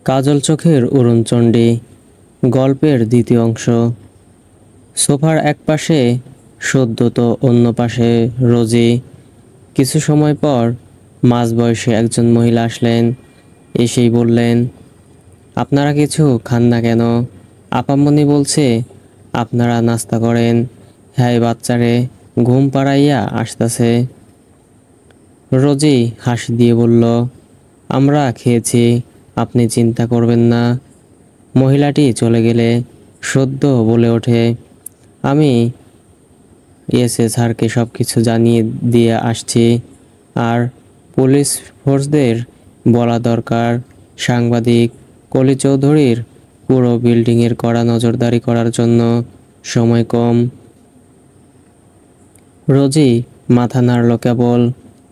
কাজল চোখের অরুণচণ্ডী গল্পের দ্বিতীয় অংশ। সোফার এক পাশে সদ্য তো অন্য পাশে রোজি। কিছু সময় পর মাঝবয়সী একজন মহিলা আসলেন। এসেই বললেন, আপনারা কিছু খান না কেন? আপামনি বলছে আপনারা নাস্তা করেন। হ্যাঁ, বাচ্চারে ঘুম পাড়াইয়া আসতেছে। রোজি হাসি দিয়ে বলল, আমরা খেয়েছি, আপনি চিন্তা করবেন না। মহিলাটি চলে গেলে সদ্য বলে ওঠে, আমি স্যারকে সব কিছু জানিয়ে দিয়ে আসছি। আর পুলিশ ফোর্সদের বলা দরকার, সাংবাদিক কলি চৌধুরীর পুরো বিল্ডিংয়ের কড়া নজরদারি করার জন্য। সময় কম। রোজি মাথা নাড়ল কেবল,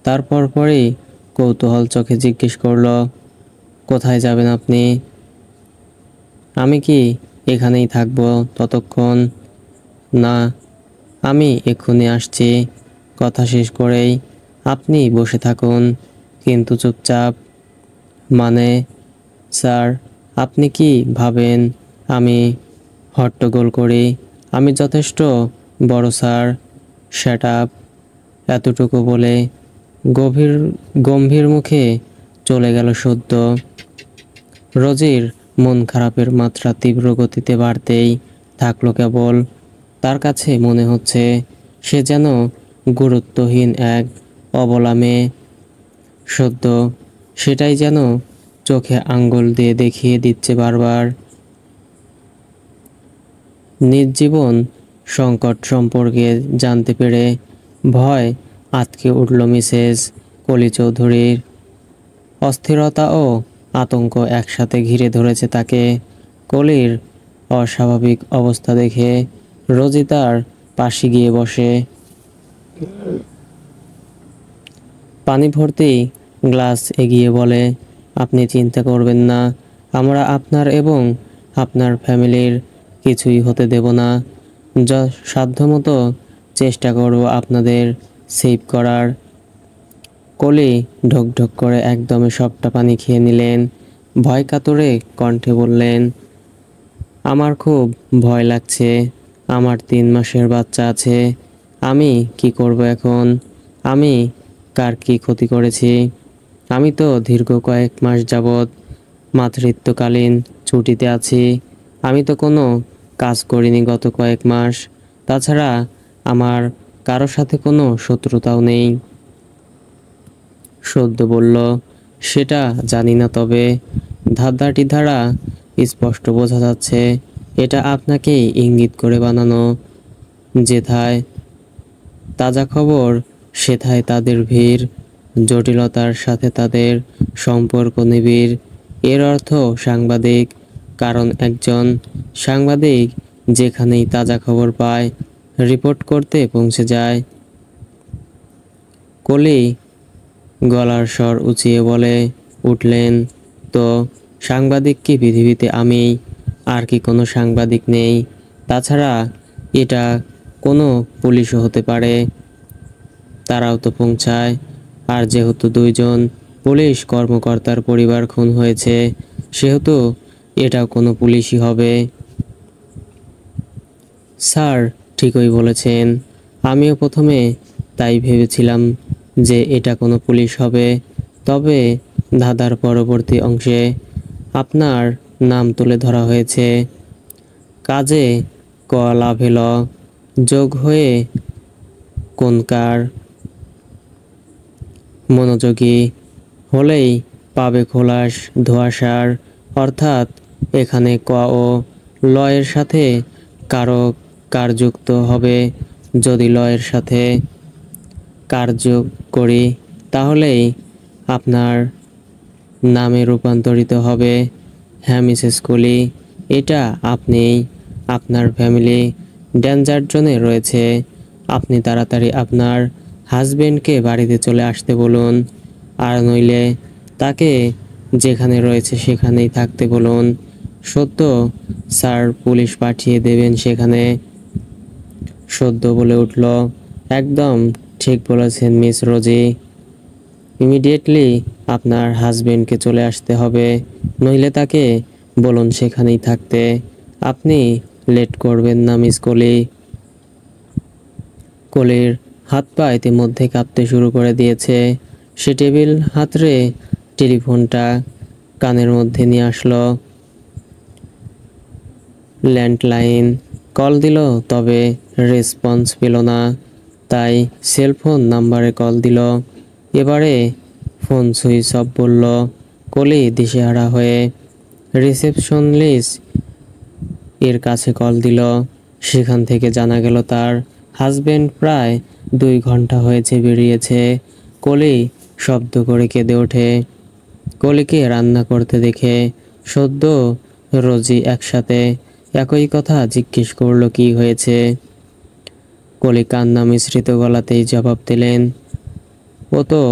তারপর পরেই কৌতূহল চোখে জিজ্ঞেস করল, কোথায় যাবেন আপনি? আমি কি এখানেই থাকবো ততক্ষণ? না, আমি এক্ষুনি আসছি। কথা শেষ করেই আপনি বসে থাকুন, কিন্তু চুপচাপ। মানে স্যার, আপনি কি ভাবেন আমি হট্টগোল করি? আমি যথেষ্ট বড় স্যার। Shut up. এতটুকু বলে গম্ভীর মুখে চলে গেল সদ্য। রোজির মন খারাপের মাত্রা তীব্র গতিতে বাড়তেই থাকলো কেবল। তার কাছে মনে হচ্ছে সে যেন গুরুত্বহীন এক অবলা মেয়ে। সদ্য সেটাই যেন চোখে আঙ্গুল দিয়ে দেখিয়ে দিচ্ছে বারবার। নিজ জীবন সংকট সম্পর্কে জানতে পেরে ভয় আঁতকে উঠল মিসেস কলি চৌধুরীর। অস্থিরতা ও আতঙ্ক একসাথে ঘিরে ধরেছে তাকে। কলির অস্বাভাবিক অবস্থা দেখে রোজি তার পাশে গিয়ে বসে। পানি ভর্তি গ্লাস এগিয়ে বলে, আপনি চিন্তা করবেন না, আমরা আপনার এবং আপনার ফ্যামিলির কিছুই হতে দেব না। সাধ্যমতো চেষ্টা করব আপনাদের সেভ করার। কলি ঢক ঢক করে একদমে সবটা পানি খেয়ে নিলেন। ভয় কাতরে কণ্ঠে বললেন, আমার খুব ভয় লাগছে। আমার 3 মাসের বাচ্চা আছে। আমি কি করব এখন? আমি কার কি ক্ষতি করেছি? আমি তো দীর্ঘ কয়েক মাস যাবৎ মাতৃত্বকালীন ছুটিতে আছি। আমি তো কোনো কাজ করিনি গত কয়েক মাস। তাছাড়া আমার কারো সাথে কোনো শত্রুতাও নেই। সদ্য বলল, সেটা জানি না, তবে ধাঁধাটি দ্বারা স্পষ্ট বোঝা যাচ্ছে এটা আপনাকেই ইঙ্গিত করে বানানো। যেথায় তাজা খবর সেথায় তাদের ভিড়, জটিলতার সাথে তাদের সম্পর্ক নিবিড়। এর অর্থ সাংবাদিক, কারণ একজন সাংবাদিক যেখানেই তাজা খবর পায় রিপোর্ট করতে পৌঁছে যায়। কলি গলার স্বর উঁচিয়ে বলে উঠলেন, তো সাংবাদিক কি পৃথিবীতে আমি? আর কি কোনো সাংবাদিক নেই? তাছাড়া এটা কোনো পুলিশও হতে পারে, তারাও তো পৌঁছায়। আর যেহেতু 2 জন পুলিশ কর্মকর্তার পরিবার খুন হয়েছে, সেহেতু এটাও কোনো পুলিশই হবে। স্যার ঠিকই বলেছেন, আমিও প্রথমে তাই ভেবেছিলাম যে এটা কোনো পুলিশ হবে। তবে ধাঁধার পরবর্তী অংশে আপনার নাম তুলে ধরা হয়েছে। কাজে ক লাভে ল যোগ হয়ে কোনকার। মনোযোগী হলেই পাবে খোলাস ধোঁয়াশার। অর্থাৎ এখানে ক ও ল এর সাথে কারক কার যুক্ত হবে। যদি ল এর সাথে কার যোগ করি তাহলেই আপনার নামে রূপান্তরিত হবে। হ্যাঁ মিসেস কলি, এটা আপনিই। আপনার ফ্যামিলি ডেঞ্জার জোনে রয়েছে। আপনি তাড়াতাড়ি আপনার হাজবেন্ডকে বাড়িতে চলে আসতে বলুন, আর নইলে তাকে যেখানে রয়েছে সেখানেই থাকতে বলুন। সত্য স্যার, পুলিশ পাঠিয়ে দেবেন সেখানে। সদ্য বলে উঠল, একদম ঠিক বলেছেন মিস রোজি। ইমিডিয়েটলি আপনার হাজবেন্ডকে চলে আসতে হবে, নইলে তাকে বলুন সেখানেই থাকতে। আপনি লেট করবেন না মিস কলি। কলির হাত পা ইতিমধ্যে কাঁপতে শুরু করে দিয়েছে। সে টেবিল হাতড়ে টেলিফোনটা কানের মধ্যে নিয়ে আসলো। ল্যান্ডলাইন কল দিল, তবে রেসপন্স পেল না, তাই সেলফোন নাম্বারে কল দিল। এবারে ফোন সুইচ অফ বলল। কলি দিশেহারা হয়ে রিসেপশনিস্ট এর কাছে কল দিল। সেখান থেকে জানা গেল তার হাজবেন্ড প্রায় 2 ঘন্টা হয়েছে বেরিয়েছে। কলি শব্দ করে কেঁদে ওঠে। কলিকে রান্না করতে দেখে সদ্য রোজি একসাথে একই কথা জিজ্ঞেস করলো, কি হয়েছে। কলি কান্না মিশ্রিত গলাতেই জবাব দিলেন, ও তো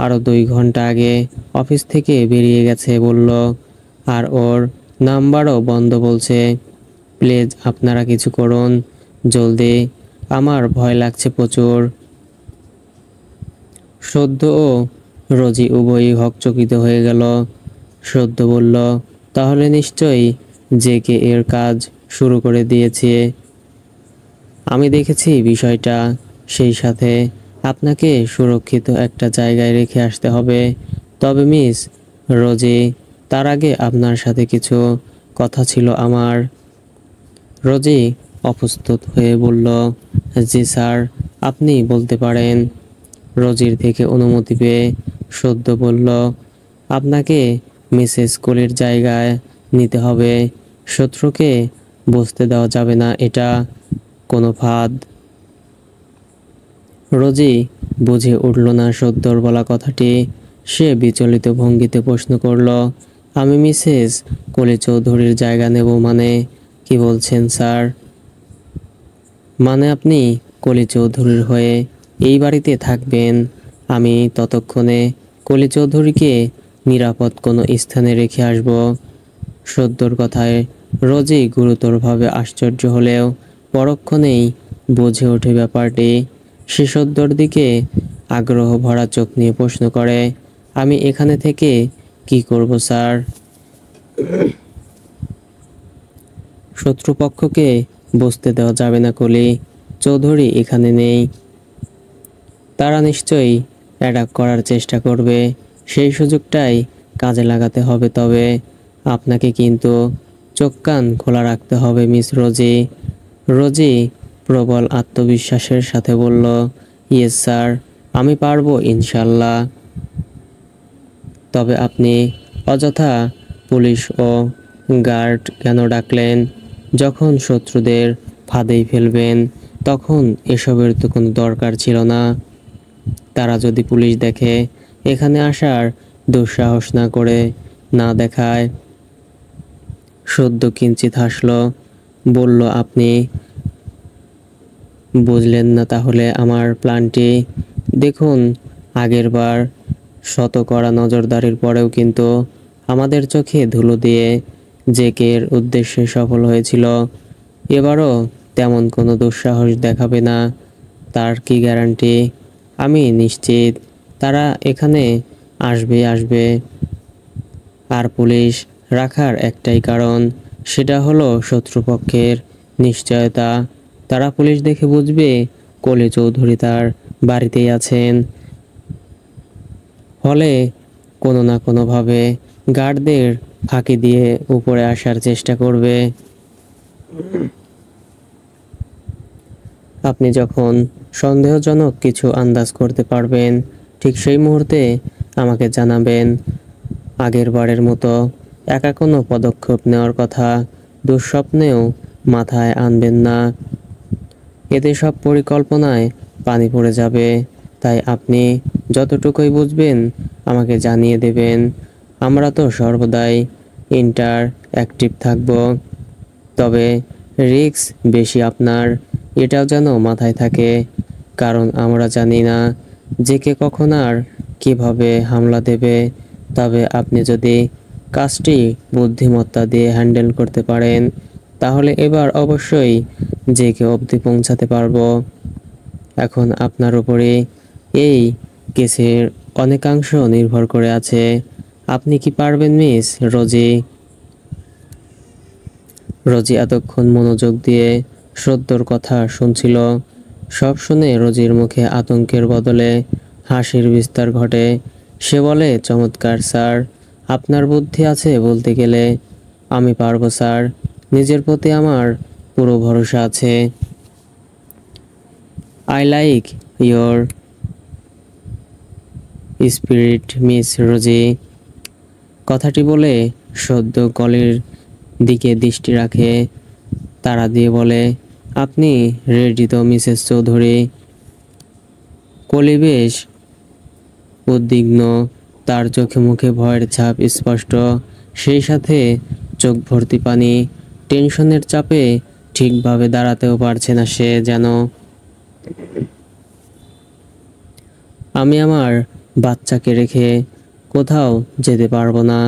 আরো 2 ঘন্টা আগে অফিস থেকে বেরিয়ে গেছে বলল, আর ওর নাম্বারও বন্ধ বলছে। প্লিজ আপনারা কিছু করুন, জলদি, আমার ভয় লাগছে প্রচুর। সদ্য ও রোজি উভয়ই হকচকিত হয়ে গেল। সদ্য বলল, তাহলে নিশ্চয়ই জেকে এর কাজ শুরু করে দিয়েছে। আমি দেখেছি বিষয়টা, সেই সাথে আপনাকে সুরক্ষিত একটা জায়গায় রেখে আসতে হবে। তবে মিস রোজি, তার আগে আপনার সাথে কিছু কথা ছিল আমার। রোজি অপ্রস্তুত হয়ে বলল, জি স্যার, আপনি বলতে পারেন। রোজির থেকে অনুমতি পেয়ে সদ্য বলল, আপনাকে মিসেস কলির জায়গায় নিতে হবে। শত্রুকে বুঝতে দেওয়া যাবে না এটা কোনো ফাঁদ। রোজি বুঝে উঠল না সদ্যর বলা কথাটি। সে বিচলিত ভঙ্গিতে প্রশ্ন করল, আমি মিসেস কলি চৌধুরীর জায়গা নেব মানে? কি বলছেন স্যার? মানে আপনি কলি চৌধুরীর হয়ে এই বাড়িতে থাকবেন। আমি ততক্ষণে কলি চৌধুরীকে নিরাপদ কোনো স্থানে রেখে আসব। সদ্যর কথায় রোজি গুরুতরভাবে আশ্চর্য হলেও পরক্ষণেই বুঝে ওঠে ব্যাপারটি। সে সদ্যর দিকে আগ্রহ ভরা চোখ নিয়ে প্রশ্ন করে, আমি এখানে থেকে কি করব স্যার? শত্রুপক্ষকে বুঝতে দেওয়া যাবে না কলি চৌধুরী এখানে নেই। তারা নিশ্চয়ই অ্যাটাক করার চেষ্টা করবে, সেই সুযোগটাই কাজে লাগাতে হবে। তবে আপনাকে কিন্তু চোখ কান খোলা রাখতে হবে মিস রোজি। রোজি প্রবল আত্মবিশ্বাসের সাথে বলল, ইয়েস স্যার, আমি পারবো ইনশাল্লাহ। তবে আপনি অযথা পুলিশ ও গার্ড কেন ডাকলেন? যখন শত্রুদের ফাঁদেই ফেলবেন তখন এসবের তো কোনো দরকার ছিল না। তারা যদি পুলিশ দেখে এখানে আসার দুঃসাহস না করে না দেখায়। সদ্য কিঞ্চিত হাসল, বলল, আপনি বুঝলেন না তাহলে আমার প্ল্যানটি? দেখুন, আগেরবার শত কড়া নজরদারির পরেও কিন্তু আমাদের চোখে ধুলো দিয়ে জেকের উদ্দেশ্যে সফল হয়েছিল। এবারও তেমন কোনো দুঃসাহস দেখাবে না। তার কি গ্যারান্টি? আমি নিশ্চিত তারা এখানে আসবে। আর পুলিশ রাখার একটাই কারণ, সেটা হলো শত্রুপক্ষের নিশ্চয়তা। তারা পুলিশ দেখে বুঝবে কলি চৌধুরী তার বাড়িতেই আছেন। ফলে কোনো না কোনোভাবে গার্ডদের ফাঁকি দিয়ে উপরে আসার চেষ্টা করবে। আপনি যখন সন্দেহজনক কিছু আন্দাজ করতে পারবেন, ঠিক সেই মুহূর্তে আমাকে জানাবেন। আগের বারের মতো একা কোনো পদক্ষেপ নেওয়ার কথা দুঃস্বপ্নেও মাথায় আনবেন না। এতে সব পরিকল্পনায় পানি পড়ে যাবে। তাই আপনি যতটুকুই বুঝবেন আমাকে জানিয়ে দেবেন। আমরা তো সর্বদাই অ্যাক্টিভ থাকব। তবে রিস্ক বেশি আপনার, এটাও যেন মাথায় থাকে। কারণ আমরা জানি না যে কে কখন আর কীভাবে হামলা দেবে। তবে আপনি যদি কাজটি বুদ্ধিমত্তা দিয়ে হ্যান্ডেল করতে পারেন তাহলে এবার অবশ্যই যে কে অবধি পৌঁছাতে পারবো। এখন আপনার উপরে এই কেসের অনেকাংশ নির্ভর করে আছে। আপনি কি পারবেন মিস রোজি? রোজি এতক্ষণ মনোযোগ দিয়ে সদ্যর কথা শুনছিল। সব শুনে রোজির মুখে আতঙ্কের বদলে হাসির বিস্তার ঘটে। সে বলে, চমৎকার স্যার, আপনার বুদ্ধি আছে বলতে গেলে। আমি পারবো স্যার, নিজের প্রতি আমার পুরো ভরসা আছে। I like your spirit Miss Rosie. কথাটি বলে সদ্য কলের দিকে দৃষ্টি রাখে, তারা দিয়ে বলে, আপনি রেডি তো মিসেস চৌধুরী? কলি বেশ উদ্বিগ্ন, তার চোখে মুখে ভয়ের ছাপ স্পষ্ট, সেই সাথে চোখ ভর্তি পানি। টেনশনের চাপে ঠিকভাবে দাঁড়াতেও পারছে না সে যেন। আমি আমার বাচ্চাকে রেখে কোথাও যেতে পারবো না।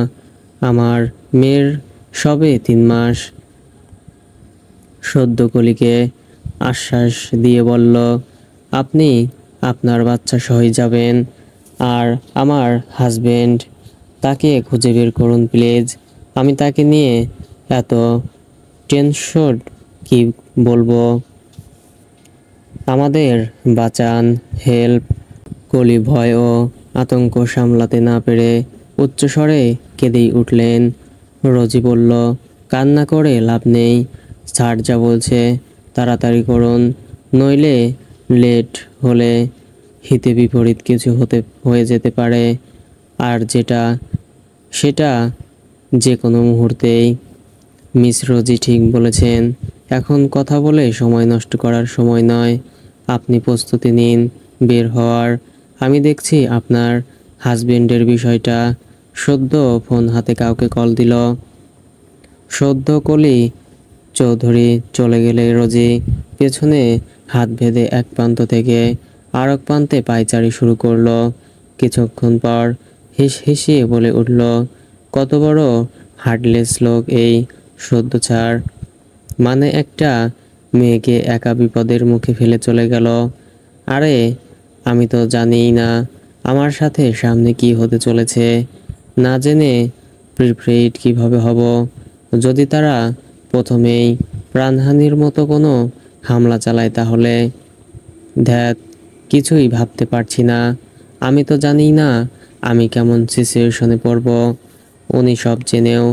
আমার মেয়ের সবে 3 মাস। সদ্য কলিকে আশ্বাস দিয়ে বলল, আপনি আপনার বাচ্চা সহই যাবেন। আর আমার হাজবেন্ড, তাকে খুঁজে বের করুন প্লিজ। আমি তাকে নিয়ে এত টেনশন কি বলবো। আমাদের বাঁচান, হেল্প। কলি ভয় ও আতঙ্ক সামলাতে না পেরে উচ্চস্বরে কেঁদেই উঠলেন। রোজি বলল, কান্না করে লাভ নেই, স্যার যা বলছে তাড়াতাড়ি করুন, নইলে লেট হলে হিতে বিপরীত কিছু হয়ে যেতে পারে। আর সেটা যে কোনো মুহূর্তেই। মিস রোজি ঠিক বলেছেন, এখন কথা বলে সময় নষ্ট করার সময় নয়। আপনি প্রস্তুতি নিন বের হওয়ার। আমি দেখছি আপনার হাজবেন্ডের বিষয়টা। সদ্য ফোন হাতে কাউকে কল দিল। সদ্য কলি চৌধুরী চলে গেলে রোজি পেছনে হাত বেঁধে এক প্রান্ত থেকে আরেক প্রান্তে পায়চারি শুরু করলো। কিছুক্ষণ পর হিসিয়ে বলে উঠল, কত বড় হার্টলেস লোক এই সদ্য ছাড়। মানে একটা মেয়েকে একা বিপদের মুখে ফেলে চলে গেল। আরে আমি তো জানিই না আমার সাথে সামনে কি হতে চলেছে। না জেনে প্রিপেইড কিভাবে হব? যদি তারা প্রথমেই প্রাণহানির মতো কোনো হামলা চালায় তাহলে? ধ্যাত, কিছুই ভাবতে পারছি না। আমি তো জানি না আমি কেমন সিচুয়েশনে পড়ব। উনি সব জেনেও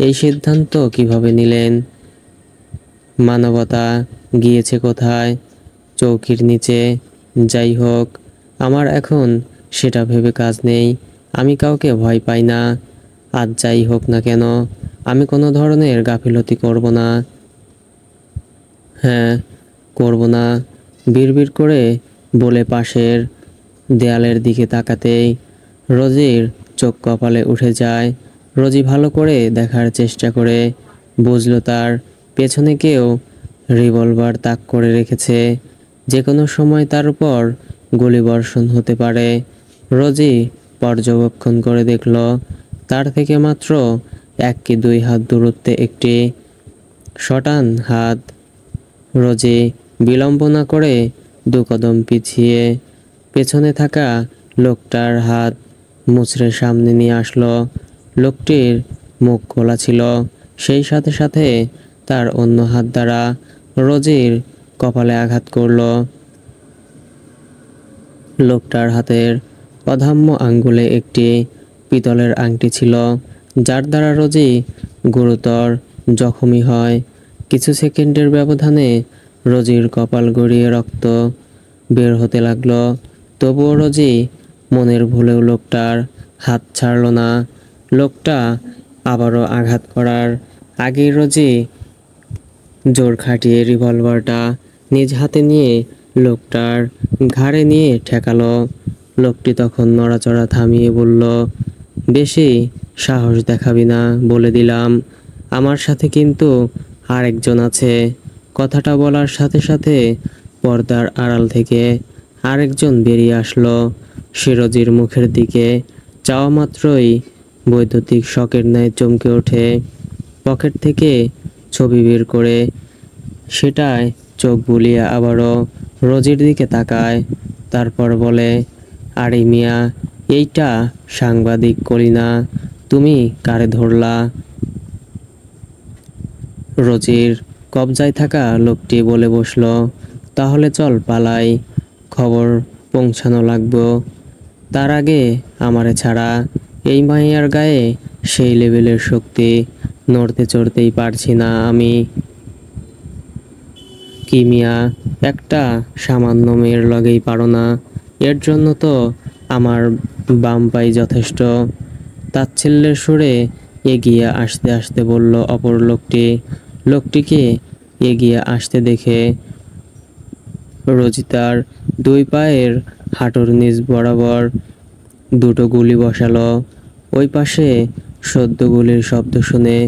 এই সিদ্ধান্ত কিভাবে নিলেন? মানবতা গিয়েছে কোথায়? চৌকির নিচে। যাই হোক, আমার এখন সেটা ভেবে কাজ নেই। আমি কাউকে ভয় পাই না। আজ যাই হোক না কেন, আমি কোনো ধরনের গাফিলতি করব না। হ্যাঁ, করব না, বিড়বিড় করে বলে পাশের দেয়ালের দিকে তাকাতেই রোজির চোখ কপালে উঠে যায়। রোজি ভালো করে দেখার চেষ্টা করে বুঝলো তার পেছনে কেউ রিভলভার তাক করে রেখেছে। যে কোনো সময় তার উপর গুলিবর্ষণ হতে পারে। রোজি পর্যবেক্ষণ করে দেখল তার থেকে মাত্র 1 কি 2 হাত দূরত্বে একটি শটান হাত। রোজি বিলম্ব না করে 2 কদম পিছিয়ে পেছনে থাকা লোকটার হাত মুচড়ে সামনে নিয়ে আসলো। লোকটির মুখ খোলা ছিল, সেই সাথে সাথে তার অন্য হাত দ্বারা রোজির কপালে আঘাত করলো। লোকটার হাতের অধাম্য আঙ্গুলে একটি পিতলের আংটি ছিল, যার দ্বারা রোজি গুরুতর জখমি হয়। কিছু সেকেন্ডের ব্যবধানে রোজির কপাল গড়িয়ে রক্ত বের হতে লাগলো। তবুও রোজি মনের ভুলেও লোকটার হাত ছাড়ল না। লোকটা আবারও আঘাত করার আগেই রোজি জোর খাটিয়ে রিভলভারটা নিজ হাতে নিয়ে লোকটার ঘাড়ে নিয়ে ঠেকালো। লোকটি তখন নড়াচড়া থামিয়ে বলল, বেশি সাহস দেখাবি না বলে দিলাম। আমার সাথে কিন্তু আরেকজন আছে। কথাটা বলার সাথে সাথে পর্দার আড়াল থেকে আরেকজন বেরিয়ে আসলো। সে রোজির মুখের দিকে চাওয়া মাত্রই বৈদ্যুতিক শকের ন্যায় চমকে ওঠে। পকেট থেকে ছবি বের করে সেটায় চোখ বুলিয়ে আবারও রোজির দিকে তাকায়। তারপর বলে, আরে মিয়া, এইটা সাংবাদিক করিনা, তুমি কারে ধরলা? রোজির কবজায় থাকা লোকটি বলে বসল, তাহলে চল পালাই, খবর পৌঁছানো লাগবো। তার আগে আমারে ছাড়া। এই মাইয়ার গায়ে সেই লেভেলের শক্তি, নড়তে চড়তেই পারছি না আমি। কি মিয়া, একটা সামান্য মেয়ের লগেই পারো না? এর জন্য তো আমার বাম পাই যথেষ্ট। তাচ্ছিল্যের সুরে এগিয়ে আসতে আসতে বলল অপর লোকটি। লোকটিকে এগিয়ে আসতে দেখে রোজি তার দুই পায়ের হাঁটুর নিচ বরাবর দুটো গুলি বসালো। ওই পাশে সদ্য গুলির শব্দ শুনে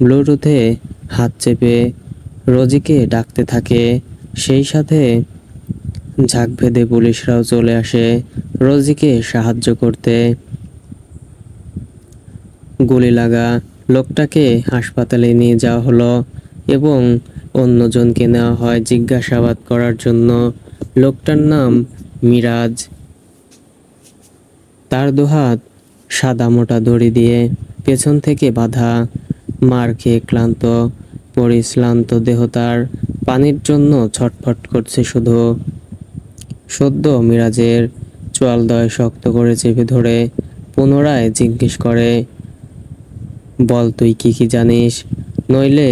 ব্লুটুথে হাত চেপে রোজিকে ডাকতে থাকে। সেই সাথে ঝাঁক ভেদে পুলিশরাও চলে আসে রোজিকে সাহায্য করতে। গুলি লাগা লোকটাকে হাসপাতালে নিয়ে যাওয়া হলো এবং অন্যজনকে নেওয়া হয় জিজ্ঞাসাবাদ করার জন্য। লোকটার নাম মিরাজ। তার দুহাত সাদা মোটা দড়ি দিয়ে পেছন থেকে বাঁধা। মার খেয়ে ক্লান্ত পরিশ্রান্ত দেহ তার পানির জন্য ছটফট করছে শুধু। সদ্য মিরাজের চোয়ালদয় শক্ত করে চেপে ধরে পুনরায় জিজ্ঞেস করে, বল তুই কি কি জানিস, নইলে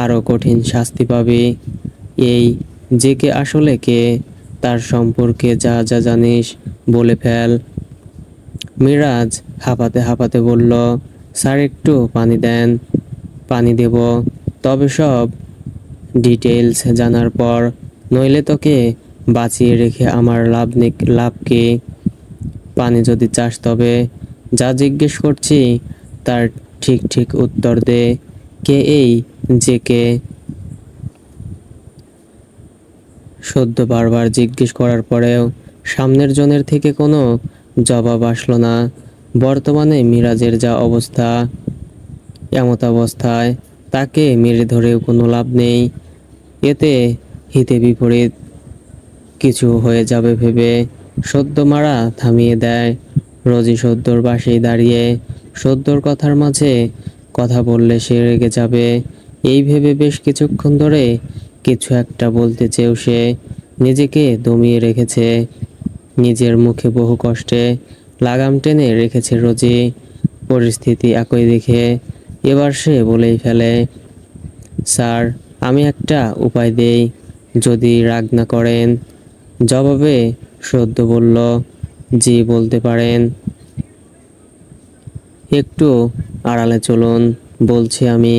আরো কঠিন শাস্তি পাবি। এই যে কে আসলে কে, তার সম্পর্কে যা যা জানিস বলে ফেল। মিরাজ হাঁপাতে হাঁপাতে বলল, স্যার একটু পানি দেন। পানি দেব, তবে সব ডিটেইলস জানার পর, নইলে তোকে বাঁচিয়ে রেখে আমার লাভ কি? পানি যদি চাস তবে যা জিজ্ঞেস করছি তার ঠিক ঠিক উত্তর দে। কে এই যে কে? সদ্য বারবার জিজ্ঞেস করার পরেও সামনের জনের থেকে কোনো জবাব আসলো না। বর্তমানে মিরাজের যা অবস্থা, এমত অবস্থায় তাকে মেরে ধরেও কোনো লাভ নেই। এতে হিতে বিপরীত কিছু হয়ে যাবে ভেবে সদ্য মারা থামিয়ে দেয়। রোজি সদ্যর পাশেই দাঁড়িয়ে, সদ্যর কথার মাঝে কথা বললে সে রেগে যাবে এই ভেবে বেশ কিছুক্ষণ ধরে কিছু একটা বলতে চেয়েও সে নিজেকে দমিয়ে রেখেছে। নিজের মুখে বহু কষ্টে লাগাম টেনে রেখেছে রোজি। পরিস্থিতি একই দেখে এবার সে বলেই ফেলে, স্যার আমি একটা উপায় দেই, যদি রাগ না করেন। জবাবে সদ্য বলল, জি বলতে পারেন। একটু আড়ালে চলুন বলছি আমি।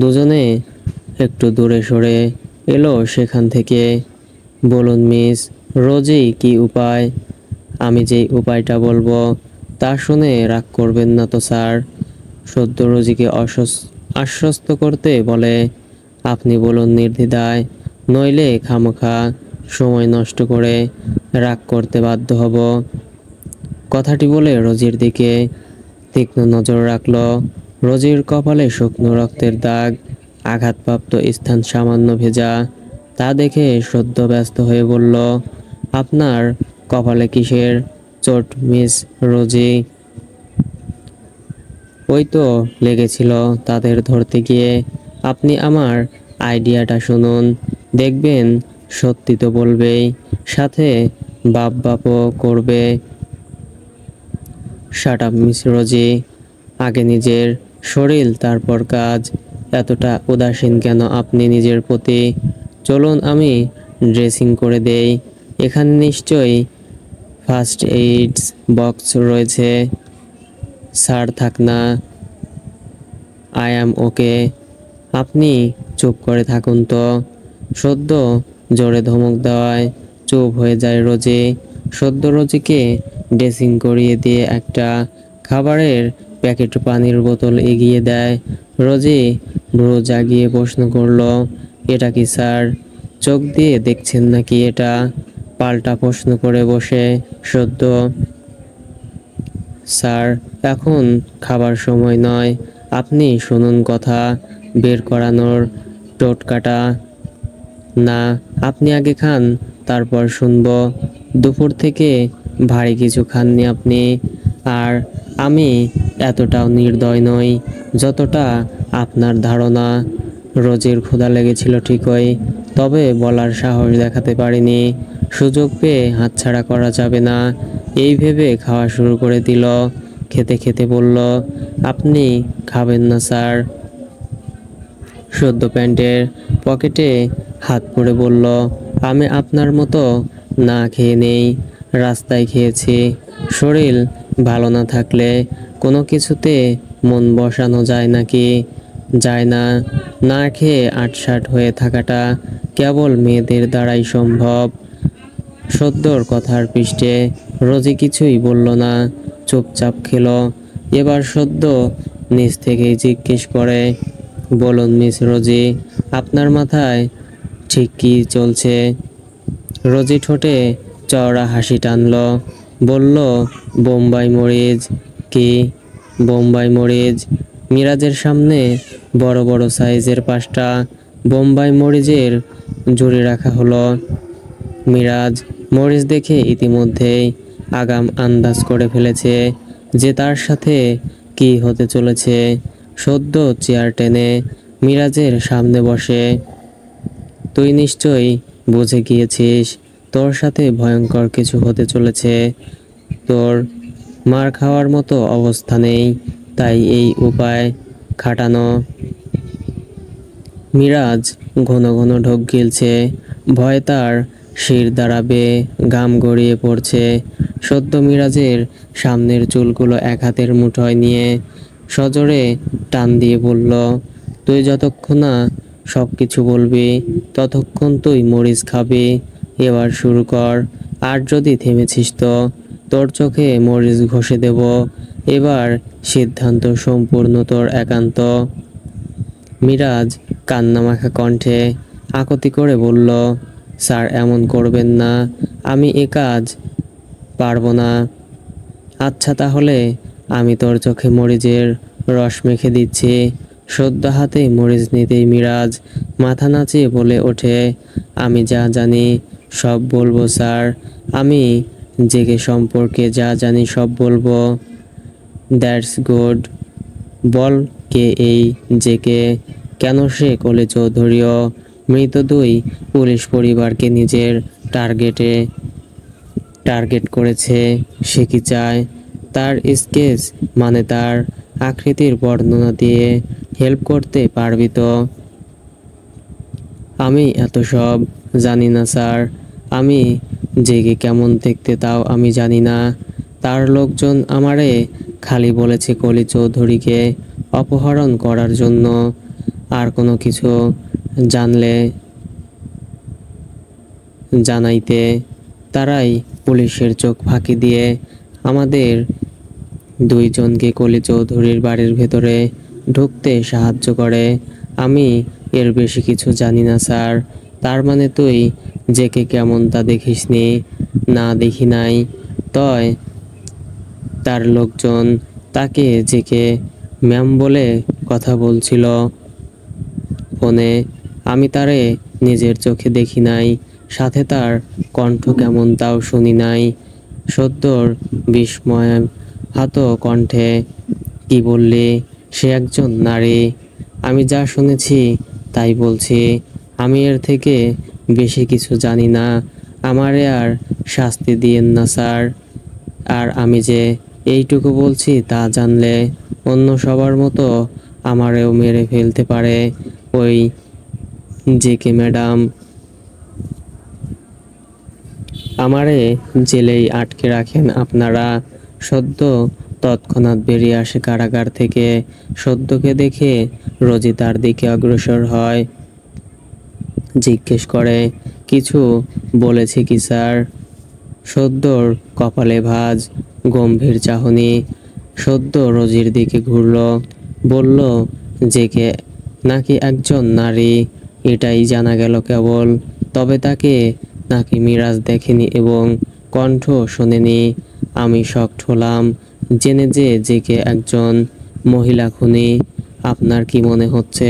দুজনে একটু দূরে সরে এলো সেখান থেকে। বলুন মিস রোজি, কি উপায়? আমি যেই উপায়টা বলবো তা শুনে রাগ করবেন না তো স্যার? সদ্য রোজিকে আশ্বস্ত করতে বলে, আপনি বলুন নির্দ্বিধায়, নইলে খামোখা সময় নষ্ট করে রাগ করতে বাধ্য হব। কথাটি বলে রোজির দিকে তীক্ষ্ণ নজর রাখল। রোজির কপালে শুকনো রক্তের দাগ, আঘাতপ্রাপ্ত স্থান সামান্য ভেজা। তা দেখে সদ্য ব্যস্ত হয়ে বলল, আপনার কপালে কিসের চোট মিস রোজি? ওই তো লেগেছিল তাদের ধরতে গিয়ে। আপনি আমার আইডিয়াটা শুনুন, দেখবেন সত্যি তো বলবেই, সাথে বাপও করবে। শাট আপ মিস রোজি, আগে নিজের শরীর তারপর কাজ। এতটা উদাসীন কেন আপনি নিজের প্রতি? চলুন আমি ড্রেসিং করে দেই। এখানে নিশ্চয়ই ফার্স্ট এইডস বক্স রয়েছে। স্যার থাক না, আই অ্যাম ওকে। আপনি চুপ করে থাকুন তো। সদ্য জোরে ধমক দেওয়ায় চুপ হয়ে যায় রোজি। সদ্য রোজিকে ড্রেসিং করিয়ে দিয়ে একটা খাবারের প্যাকেট পানির বোতল এগিয়ে দেয়। রোজি ভ্রু জাগিয়ে প্রশ্ন করলো, এটা কি স্যার? চোখ দিয়ে দেখছেন নাকি এটা? পাল্টা প্রশ্ন করে বসে সদ্য। স্যার এখন খাবার সময় নয়, আপনি শুনুন কথা বের করানোর টোটকাটা। না, আপনি আগে খান তারপর শুনবো। দুপুর থেকে ভারী কিছু খাননি আপনি। আর আমি এতটাও নির্দয় নই যতটা আপনার ধারণা। রোজির ক্ষুধা লেগেছিল ঠিকই, তবে বলার সাহস দেখাতে পারিনি। সুযোগ পেয়ে হাতছাড়া করা যাবে না এই ভেবে খাওয়া শুরু করে দিল। খেতে খেতে বলল, আপনি খাবেন না স্যার? সদ্য প্যান্টের পকেটে হাত পুরে বলল, আমি আপনার মতো না খেয়ে নেই, রাস্তায় খেয়েছি। শরীর ভালো না থাকলে কোনো কিছুতে মন বসানো যায় নাকি? যায় না। না খেয়ে আটসাট হয়ে থাকাটা কেবল মেয়েদের দ্বারাই সম্ভব। সদ্যর কথার পৃষ্ঠে রোজি কিছুই বলল না, চুপচাপ খেলো। এবার সদ্য নিজ থেকেই জিজ্ঞেস করে, বলুন মিস রোজি, আপনার মাথায় ঠিক কী চলছে? রোজি ঠোঁটে চওড়া হাসি টানল, বলল, বোম্বাই মরিচ। কি বোম্বাই মরিচ? মিরাজের সামনে বড় বড় সাইজের 5টা বোম্বাই মরিচের ঝুড়ি রাখা হলো। মিরাজ মরিচ দেখে ইতিমধ্যেই আগাম আন্দাজ করে ফেলেছে যে তার সাথে কি হতে চলেছে। সদ্য চেয়ার টেনে মিরাজের সামনে বসে, তুই নিশ্চয়ই বুঝে গিয়েছিস তোর সাথে ভয়ঙ্কর কিছু হতে চলেছে। তোর মার খাওয়ার মতো অবস্থা নেই, তাই এই উপায় খাটানো। মিরাজ ঘন ঘন ঢোক গিলছে, ভয়ে তার শির দাঁড়াবে, ঘাম গড়িয়ে পড়ছে। সদ্য মিরাজের সামনের চুলগুলো এক হাতের মুঠোয় নিয়ে সজোরে টান দিয়ে বলল, তুই যতক্ষণ না সব কিছু বলবি ততক্ষণ তুই মরিচ খাবি। এবার শুরু কর, আর যদি থেমেছিস তো তোর চোখে মরিচ ঘষে দেব। এবার সিদ্ধান্ত সম্পূর্ণ তোর একান্ত। মিরাজ কান্নামাখা কণ্ঠে আকুতি করে বলল, স্যার এমন করবেন না, আমি এ কাজ পারবো না। আচ্ছা তাহলে আমি তোর চোখে মরিচের রস মেখে দিচ্ছি। সদ্য হাতে মরিচ নিতেই মিরাজ মাথা নাচিয়ে বলে ওঠে, আমি যা জানি সব বলবো স্যার, আমি জেগে সম্পর্কে যা জানি সব বলবো। That's good. বল, কে এই জেকে? কেন সে কলি চৌধুরীও মৃত 2 পুলিশ পরিবারকে নিজের টার্গেট করেছে? সে কি চায়? তার স্কেচ মানে তার আকৃতির বর্ণনা দিয়ে হেল্প করতে পারবি তো? আমি এত সব জানি না স্যার। আমি জেগে কেমন দেখতে তাও আমি জানি না। তার লোকজন আমারে খালি বলেছে কলি চৌধুরীকে অপহরণ করার জন্য। আর কোনো কিছু জানলে জানাইতে। তারাই পুলিশের চোখ ফাঁকি দিয়ে আমাদের 2 জনকে কলি চৌধুরীর বাড়ির ভেতরে ঢুকতে সাহায্য করে। আমি এর বেশি কিছু জানি না স্যার। তার মানে তুই জেকে কেমন তা দেখিসনি? না, দেখি নাই। তয় তার লোকজন তাকে জেকে ম্যাম বলে কথা বলছিল ফোনে। আমি তারে নিজের চোখে দেখি নাই, সাথে তার কণ্ঠ কেমন তাও শুনি নাই। সদ্যর বিস্ময় হাত কণ্ঠে, কি বললি? সে একজন নারী? আমি যা শুনেছি তাই বলছি, আমি এর থেকে বেশি কিছু জানি না। আমারে আর শাস্তি দিয়েন না স্যার। আর আমি যে এইটুকু বলছি তা জানলে অন্য সবার মতো আমারেও মেরে ফেলতে পারে ওই জেকে ম্যাডাম। আমারে জেলেই আটকে রাখেন আপনারা। সদ্য তৎক্ষণাৎ বেরিয়ে আসে কারাগার থেকে। সদ্যকে দেখে রোজি তার দিকে অগ্রসর হয়, জিজ্ঞেস করে, কিছু বলেছে কি স্যার? সদ্যর কপালে ভাঁজ, গম্ভীর চাহনি। সদ্য রোজির দিকে ঘুরল, বলল, জেকে নাকি একজন নারী এটাই জানা গেল কেবল। তবে তাকে নাকি মিরাজ দেখেনি এবং কণ্ঠ শোনেনি। আমি শকড হলাম জেনে যে জেকে একজন মহিলা খুনি। আপনার কি মনে হচ্ছে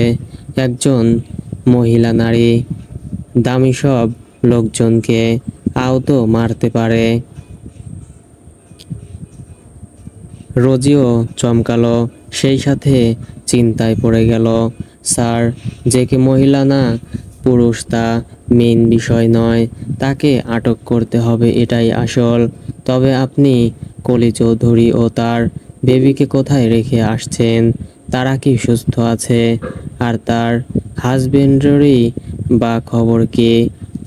একজন মহিলা নারী দামি সব লোকজনকে আহত মারতে পারে? রোজিও চমকালো, সেই সাথে চিন্তায় পড়ে গেল। স্যার, যে কে মহিলা না পুরুষ তা মেইন বিষয় নয়, তাকে আটক করতে হবে এটাই আসল। তবে আপনি কলি চৌধুরী ও তার বেবিকে কোথায় রেখে আসছেন? তারা কি সুস্থ আছে? আর তার হাজবেন্ডেরই বা খবর কি?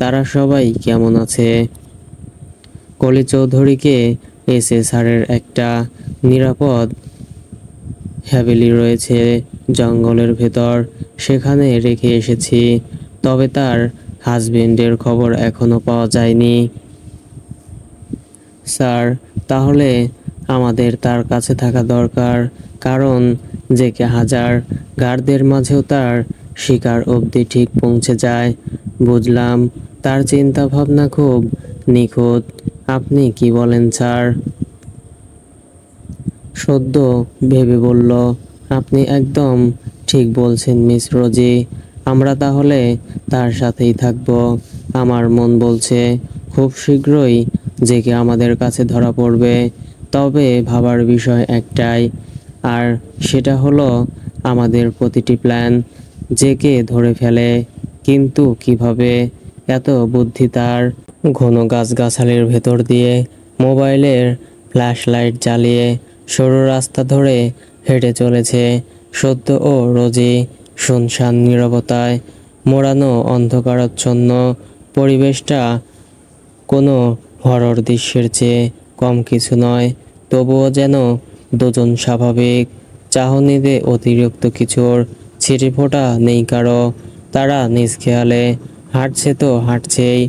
তারা সবাই কেমন আছে? কলি চৌধুরীকে এসএ স্যারের একটা নিরাপদ হ্যাভেলি রয়েছে জঙ্গলের ভেতর, সেখানে রেখে এসেছি। তবে তার হাজবেন্ডের খবর এখনো পাওয়া যায়নি। স্যার, তাহলে আমাদের তার কাছে থাকা দরকার, কারণ যে কে হাজার গার্ডদের মাঝেও তার শিকার অবধি ঠিক পৌঁছে যায়। বুঝলাম, তার চিন্তা ভাবনা খুব নিখুঁত। আপনি কি বলেন স্যার? সদ্য ভেবে বলল, আপনি একদম ঠিক বলছেন মিস রোজি। আমরা তাহলে তার সাথেই থাকব। আমার মন বলছে খুব শীঘ্রই জেকে আমাদের কাছে ধরা পড়বে। তবে ভাবার বিষয় একটাই, আর সেটা হলো আমাদের প্রতিটি প্ল্যান জেকে ধরে ফেলে, কিন্তু কিভাবে? এত বুদ্ধি তার। ঘন গাছগাছালির ভেতর দিয়ে মোবাইলের ফ্ল্যাশ লাইট জ্বালিয়ে সরু রাস্তা ধরে হেঁটে চলেছে সদ্য ও রোজি। শুনশান নীরবতায় মোড়ানো অন্ধকারাচ্ছন্ন পরিবেশটা কোনো হরর দৃশ্যের চেয়ে কম কিছু নয়। তবুও যেন দুজন স্বাভাবিক। চাহনিতে অতিরিক্ত কিছুর ছিটেফোঁটা নেই কারো। তারা নিজ খেয়ালে হাঁটছে তো হাঁটছেই,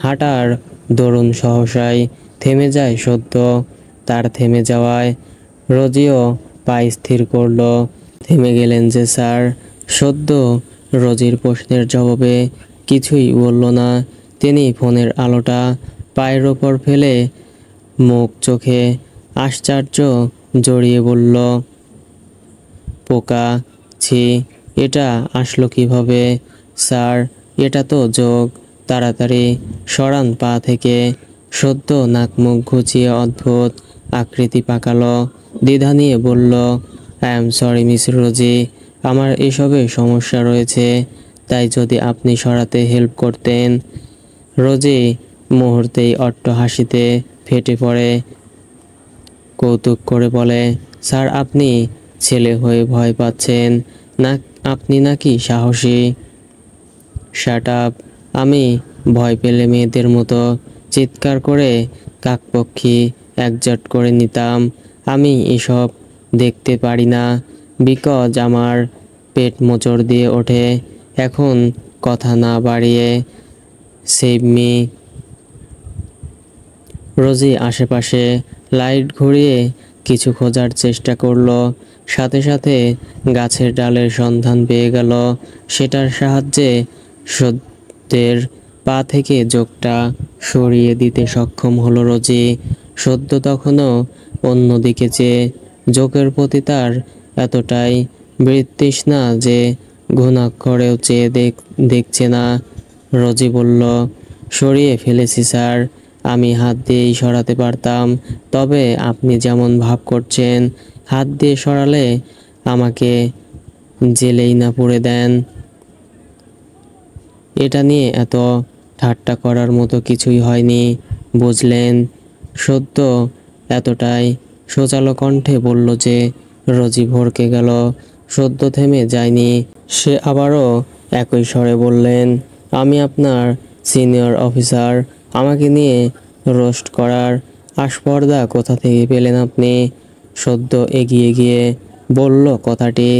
হাঁটার দরুন সহসাই থেমে যায় সদ্য। তার থেমে যাওয়ায় রোজিও পা স্থির করল। থেমে গেলেন যে স্যার? সদ্য রোজির প্রশ্নের জবাবে কিছুই বলল না। তিনি ফোনের আলোটা পায়ের ওপর ফেলে মুখ চোখে আশ্চর্য জড়িয়ে বলল, পোকা, ছি, এটা আসলো কিভাবে? স্যার, এটা তো যোগ। তাড়াতাড়ি সরান পা থেকে। সদ্য নাক মুখ ঘুচিয়ে অদ্ভুত আকৃতি পাকালো, দ্বিধা নিয়ে বলল, আই এম সরি মিস রোজি, আমার এসবে সমস্যা রয়েছে, তাই যদি আপনি সরাতে হেল্প করতেন। রোজি মুহূর্তেই অট্ট হাসিতে ফেটে পড়ে, কৌতুক করে বলে, স্যার, আপনি ছেলে হয়ে ভয় পাচ্ছেন না? আপনি নাকি সাহসী? Shut up. আমি ভয় পেলে মেয়েদের মতো চিৎকার করে কাকপক্ষী একজট করে নিতাম। আমি এসব দেখতে পারি না, বিকজ আমার পেট মোচড় দিয়ে ওঠে। এখন কথা না বাড়িয়ে সেভ মি। রোজি আশেপাশে লাইট ঘুরিয়ে কিছু খোঁজার চেষ্টা করলো, সাথে সাথে গাছের ডালের সন্ধান পেয়ে গেল। সেটার সাহায্যে সদ্যের পা থেকে জোকটা সরিয়ে দিতে সক্ষম হলো রোজি। সদ্য তখনও অন্যদিকে চেয়ে, জোকের প্রতি তার এতটাই বিতৃষ্ণা যে ঘুণাক্ষরেও চেয়ে দেখছে না। রোজি বলল, সরিয়ে ফেলেছি স্যার, আমি হাত দিয়েই সরাতে পারতাম। তবে আপনি যেমন ভাব করছেন, হাত দিয়ে সরালে আমাকে জেলেই না পুরে দেন। এটা নিয়ে এত ঠাট্টা করার মতো কিছুই হয়নি, বুঝলেন? সত্য এতটাই সোজালো কণ্ঠে বলল যে রোজি ভড়কে গেল। সদ্য থেমে যায়নি, সে আবারও একই স্বরে বললেন, আমি আপনার সিনিয়র অফিসার, আমাকে নিয়ে রোস্ট করার আস্পর্ধা কোথা থেকে পেলেন আপনি? সদ্য এগিয়ে গিয়ে বলল কথাটি।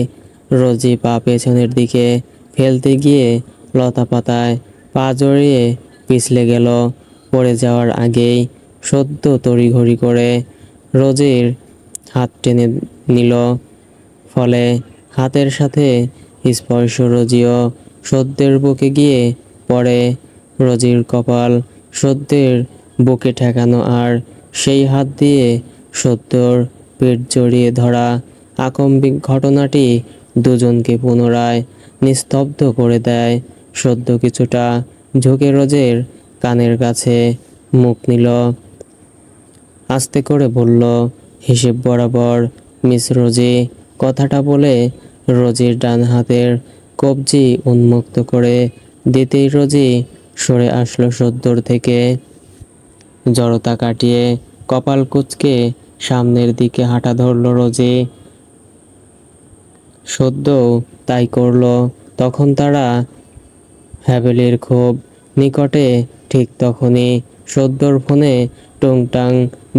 রোজি পা পেছনের দিকে ফেলতে গিয়ে লতা পাতায় পা জড়িয়ে পিছলে গেল। পড়ে যাওয়ার আগেই সদ্য তড়িঘড়ি করে রোজির হাত টেনে নিল, ফলে হাতের সাথে স্পর্শ রোজিও সদ্যের বুকে গিয়ে পড়ে। রোজির কপাল সদ্যের বুকে ঠেকানো, আর সেই হাত দিয়ে সদ্যর পেট জড়িয়ে ধরা আকম্বিক ঘটনাটি দুজনকে পুনরায় নিস্তব্ধ করে দেয়। সদ্য কিছুটা ঝুঁকে রোজের কানের কাছে মুখ নিল, আস্তে করে বলল, হিসেব বরাবর মিস রোজি কথাটা বলে রোজির ডান হাতের কবজি উন্মুক্ত করে দিতেই রোজি সরে আসলো সদ্দর থেকে। জড়তা কাটিয়ে কপাল কুঁচকে সামনের দিকে হাঁটা ধরল রোজি। সদ্য তাই করলো। তখন তারা হ্যাভেলির খুব নিকটে। ঠিক তখনই সদ্যর ফোনে টুংটাং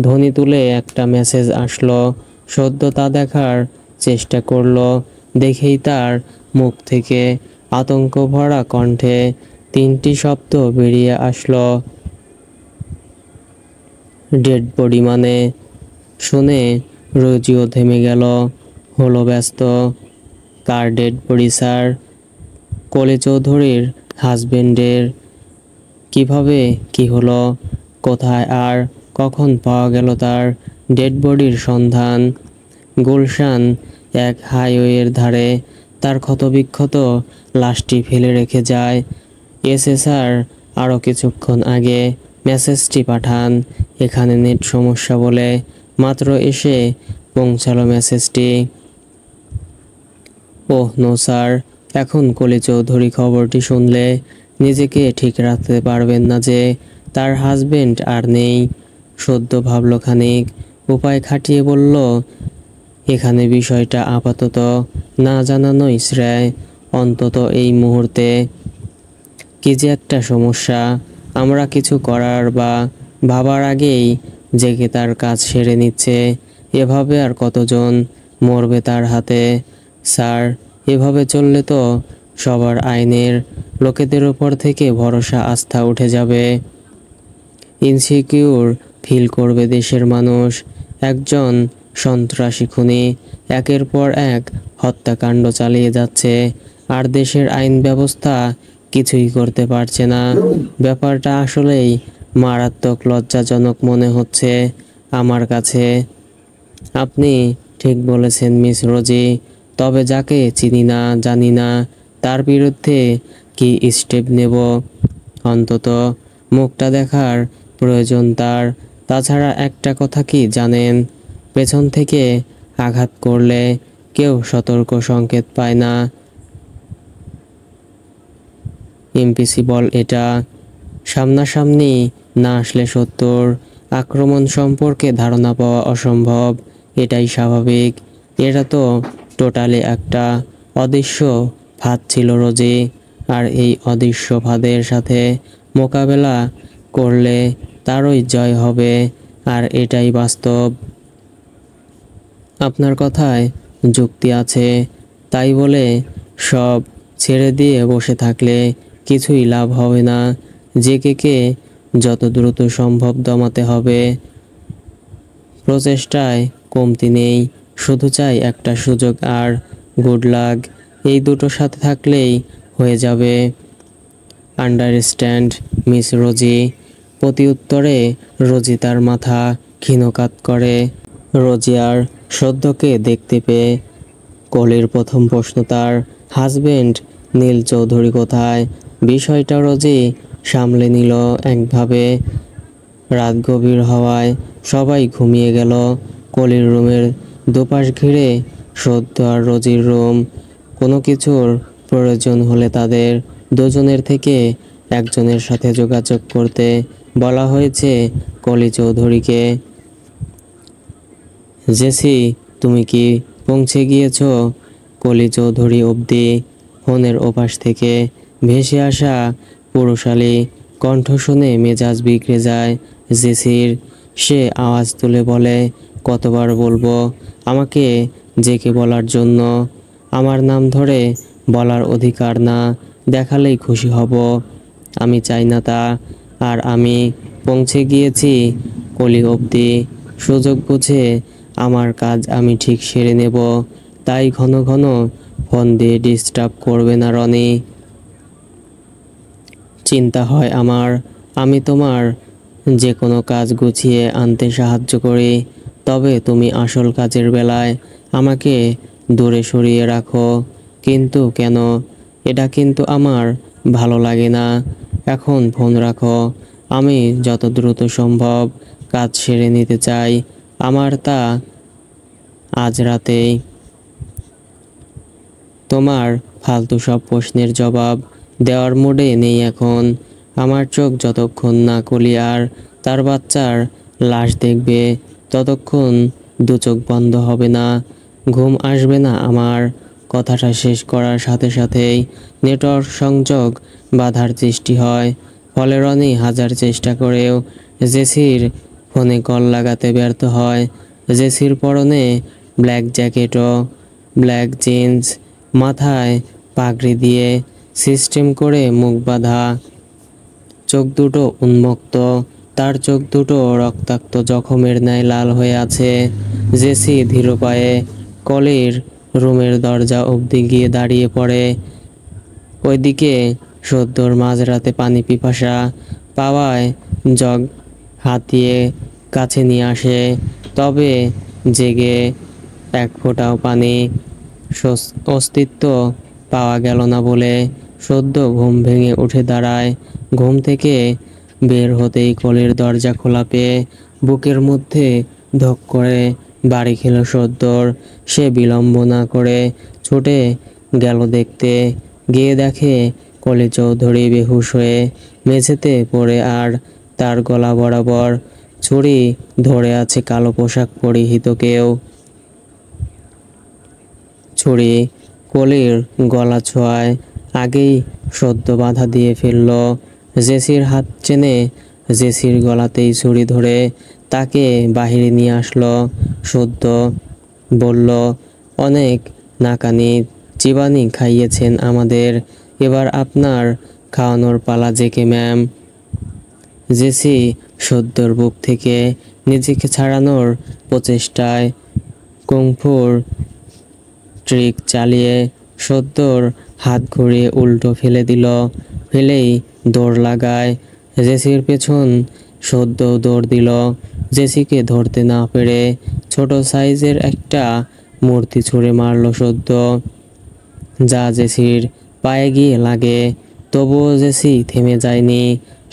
ধ্বনি তুলে একটা মেসেজ আসলো। সদ্য তা দেখার চেষ্টা করলো। দেখেই তার মুখ থেকে আতঙ্ক ভরা কণ্ঠে 3টি শব্দ বেরিয়ে আসলো, ডেড বডি মানে। শুনে রোজিও থেমে গেল, হলো ব্যস্ত। কার ডেড বডি স্যার? কলি চৌধুরীর হাজবেন্ডের। কিভাবে, কি হলো, কোথায় আর কখন পাওয়া গেল তার ডেড বডির সন্ধান? গুলশান এক হাইওয়ের ধারে তার ক্ষতবিক্ষত লাশটি ফেলে রেখে যায় এসএসআর। আরও কিছুক্ষণ আগে মেসেজটি পাঠান, এখানে নেট সমস্যা বলে। মাত্র এসে পৌঁছালো মেসেজটি। Oh no sir. এখন কলি চৌধুরী খবরটি শুনলে নিজেকে ঠিক রাখতে পারবেন না যে তার হাজবেন্ড আর নেই। সদ্য ভাবল খানিক, উপায় খাটিয়ে বলল, এখানে বিষয়টা আপাতত না জানানোই শ্রেয়, অন্তত এই মুহূর্তে। কি যে একটা সমস্যা, আমরা কিছু করার বা ভাবার আগেই জেগে তার কাজ সেরে নিচ্ছে। এভাবে আর কতজন মরবে তার হাতে? স্যার, এভাবে চললে তো সবার আইনের লোকেদের উপর থেকে ভরসা আস্থা উঠে যাবে। ইনসিকিউর ফিল করবে দেশের মানুষ। একজন সন্ত্রাসী খুনি একের পর এক হত্যাকাণ্ড চালিয়ে যাচ্ছে, আর দেশের আইন ব্যবস্থা কিছুই করতে পারছে না। ব্যাপারটা আসলেই মারাত্মক লজ্জাজনক মনে হচ্ছে আমার কাছে। আপনি ঠিক বলেছেন মিস রোজি, তবে যাকে চিনি না জানি না তার বিরুদ্ধে কি স্টেপ নেব? অন্তত মুখটা দেখার প্রয়োজন তার। তাছাড়া একটা কথা কি জানেন, পেছন থেকে আঘাত করলে কেউ সতর্ক সংকেত পায় না। ইম্পসিবল এটা। সামনাসামনি না আসলে সত্যর আক্রমণ সম্পর্কে ধারণা পাওয়া অসম্ভব। এটাই স্বাভাবিক। এটা তো টোটালি একটা অদৃশ্য ফাঁদ ছিল রোজি, আর এই অদৃশ্য ফাঁদের সাথে মোকাবেলা করলে তারই জয় হবে, আর এটাই বাস্তব। আপনার কথায় যুক্তি আছে। তাই বলে সব ছেড়ে দিয়ে বসে থাকলে কিছুই লাভ হবে না। জেকেকে যত দ্রুত সম্ভব দমাতে হবে। প্রচেষ্টায় কমতি নেই, শুধু চাই একটা সুযোগ আর গুড লাক। এই দুটো সাথে থাকলেই হয়ে যাবে। আন্ডারস্ট্যান্ড মিস রোজি। প্রতি উত্তরে রোজি তার মাথা ক্ষীণকাত করে। রোজি আর সদ্যকে দেখতে পেয়ে কলির প্রথম প্রশ্ন তার হাজবেন্ড নীল চৌধুরী কোথায়। বিষয়টা রোজি সামলে নিল একভাবে। রাত গভীর হওয়ায় সবাই ঘুমিয়ে গেল। কলির রুমের দুপাশ ঘিরে সদ্য আর রোজির রুম। কোনো কিছুর প্রয়োজন হলে তাদের দুজনের থেকে একজনের সাথে যোগাযোগ করতে বলা হয়েছে কলি চৌধুরীকে। জেসি, তুমি কি পৌঁছে গিয়েছ? কলি চৌধুরী অবধি ফোনের ওপাশ থেকে ভেসে আসা পুরুষালী কণ্ঠ শুনে মেজাজ বিগড়ে যায় জেসির। সে আওয়াজ তুলে বলে, কতবার বলবো আমাকে জেকে বলার জন্য? আমার নাম ধরে বলার অধিকার না দেখালেই খুশি হব। আমি চাই না তা। আর আমি পৌঁছে গিয়েছি কলি অবধি। সুযোগ বুঝে আমার কাজ আমি ঠিক সেরে নেব। তাই ঘন ঘন ফোন দিয়ে ডিস্টার্ব করবে না রনি। চিন্তা হয় আমার। আমি তোমার যে কোনো কাজ গুছিয়ে আনতে সাহায্য করি, তবে তুমি আসল কাজের বেলায় আমাকে দূরে সরিয়ে রাখো। কিন্তু কেন? এটা কিন্তু আমার ভালো লাগে না। এখন ফোন রাখো। আমি যত দ্রুত সম্ভব কাজ সেরে নিতে চাই। আমার তা আজ রাতেই। তোমার ফালতু সব প্রশ্নের জবাব দেওয়ার মুডে নেই এখন। আমার চোখ যতক্ষণ না কলি আর তার বাচ্চার লাশ দেখবে ততক্ষণ দু চোখ বন্ধ হবে না, ঘুম আসবে না আমার। কথাটা শেষ করার সাথে সাথেই নেটওয়ার্ক সংযোগ বাধার সৃষ্টি হয়। ফলে রনি হাজার চেষ্টা করেও জেসির ফোনে কল লাগাতে ব্যর্থ হয়। জেসির পরনে ব্ল্যাক জ্যাকেট ও ব্ল্যাক জিন্স, মাথায় পাগড়ি দিয়ে সিস্টেম করে মুখ বাঁধা, চোখ দুটো উন্মুক্ত, তার চোখ দুটো রক্তাক্ত জখমের ন্যায় লাল হয়ে আছে। জেসি ধীর পায়ে কলির রুমের দরজা অবধি গিয়ে দাঁড়িয়ে পড়ে। ওইদিকে সদ্যর মাঝরাতে পানি পিপাসা পাওয়ায় জগ হাতিয়ে কাছে নিয়ে আসে, তবে জেগে এক ফোঁটাও পানি অস্তিত্ব পাওয়া গেল না বলে সদ্য ঘুম ভেঙে উঠে দাঁড়ায়। ঘুম থেকে বের হতেই কলের দরজা খোলা পেয়ে বুকের মধ্যে ধক করে বাড়ি খেল সদ্যর। সে বিলম্ব না করে ছুটে গেল দেখতে, গিয়ে দেখে কলি চৌধুরী বেহুশ হয়ে মেঝেতে পড়ে আর তার গলা বরাবর ছুরি ধরে আছে কালো পোশাক পরিহিত কেউ। ছুরি কলির গলা ছোঁয়ায় আগেই সদ্য বাধা দিয়ে ফেলল। জেসির হাত টেনে জেসির গলাতেই ছুরি ধরে তাকে বাহিরে নিয়ে আসলো সদ্য। বলল, অনেক নাকানি চিবানি খাইয়েছেন আমাদের, এবার আপনার খাওয়ানোর পালা জেকে ম্যাম। জেসি সদ্যর বুক থেকে নিজেকে ছাড়ানোর প্রচেষ্টায় কুংফুর ট্রিক চালিয়ে সদ্যর হাত ঘুরিয়ে উল্টো ফেলে দিল। ফেলেই দৌড় লাগায় জেসির পেছন। সদ্য দৌড় দিল। জেসিকে ধরতে না পেরে ছোট সাইজের একটা মূর্তি ছুঁড়ে মারল সদ্য, যা জেসির পায়ে গিয়ে লাগে। তবুও জেসি থেমে যায়নি।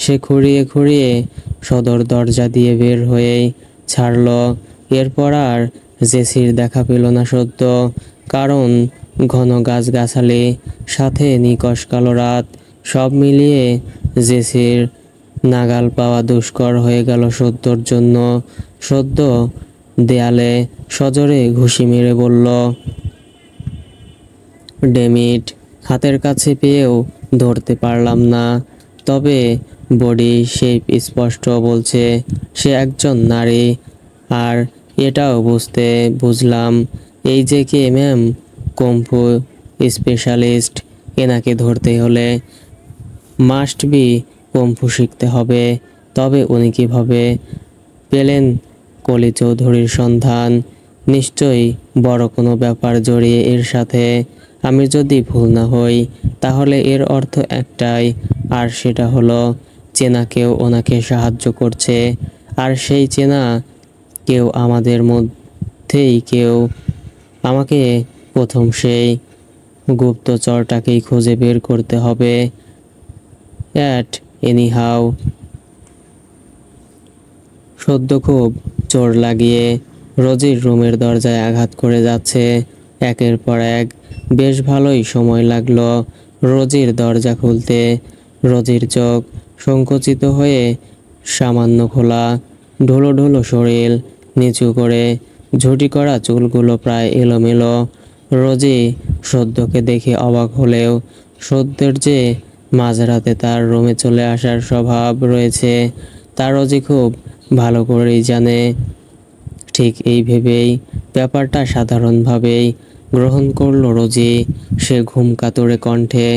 সে খুঁড়িয়ে খুঁড়িয়ে সদর দরজা দিয়ে বের হয়েই ছাড়ল। এরপর আর জেসির দেখা পেল না সদ্য, কারণ ঘন গাছগাছালি, সাথে নিকষ কালো রাত, সব মিলিয়ে জেসির নাগাল পাওয়া দুষ্কর হয়ে গেল সদ্যর জন্য। সদ্য দেয়ালে সজোরে ঘুষি মেরে বলল, ডেমিট, হাতের কাছে পেয়েও ধরতে পারলাম না। তবে বডি শেপ স্পষ্ট বলছে সে একজন নারী। আর এটাও বুঝলাম এই যে কে ম্যাম, কুংফু স্পেশালিস্ট। এনাকে ধরতে হলে মাস্ট বি কুংফু শিখতে হবে। তবে উনি কিভাবে পেলেন কলি চৌধুরীর সন্ধান? নিশ্চয়ই বড় কোনো ব্যাপার জড়িয়ে এর সাথে। আমি যদি ভুল না হই তাহলে এর অর্থ একটাই, আর সেটা হলো চেনা কেউ ওনাকে সাহায্য করছে। আর সেই চেনা কেউ আমাদের মধ্যেই কেউ। আমাকে প্রথম সেই গুপ্তচরটাকেই খুঁজে বের করতে হবে। At any how. সদ্য খুব জোর লাগিয়ে রোজির রুমের দরজায় আঘাত করে যাচ্ছে একের পর এক। বেশ ভালোই সময় লাগলো রোজির দরজা খুলতে। রোজির চোখ সংকুচিত হয়ে সামান্য খোলা, ঢুলো ঢুলো শরীর, নিচু করে ঝুঁটি করা চুলগুলো প্রায় এলোমেলো। রোজি সদ্যকে দেখে অবাক হলেও সদ্যের যে মাঝরাতে তার রুমে চলে আসার স্বভাব রয়েছে তা রোজি খুব ভালো করেই জানে। ঠিক এই ভেবেই ব্যাপারটা সাধারণভাবেই গ্রহণ করলো রোজি। সে ঘুম কাতুরে কণ্ঠে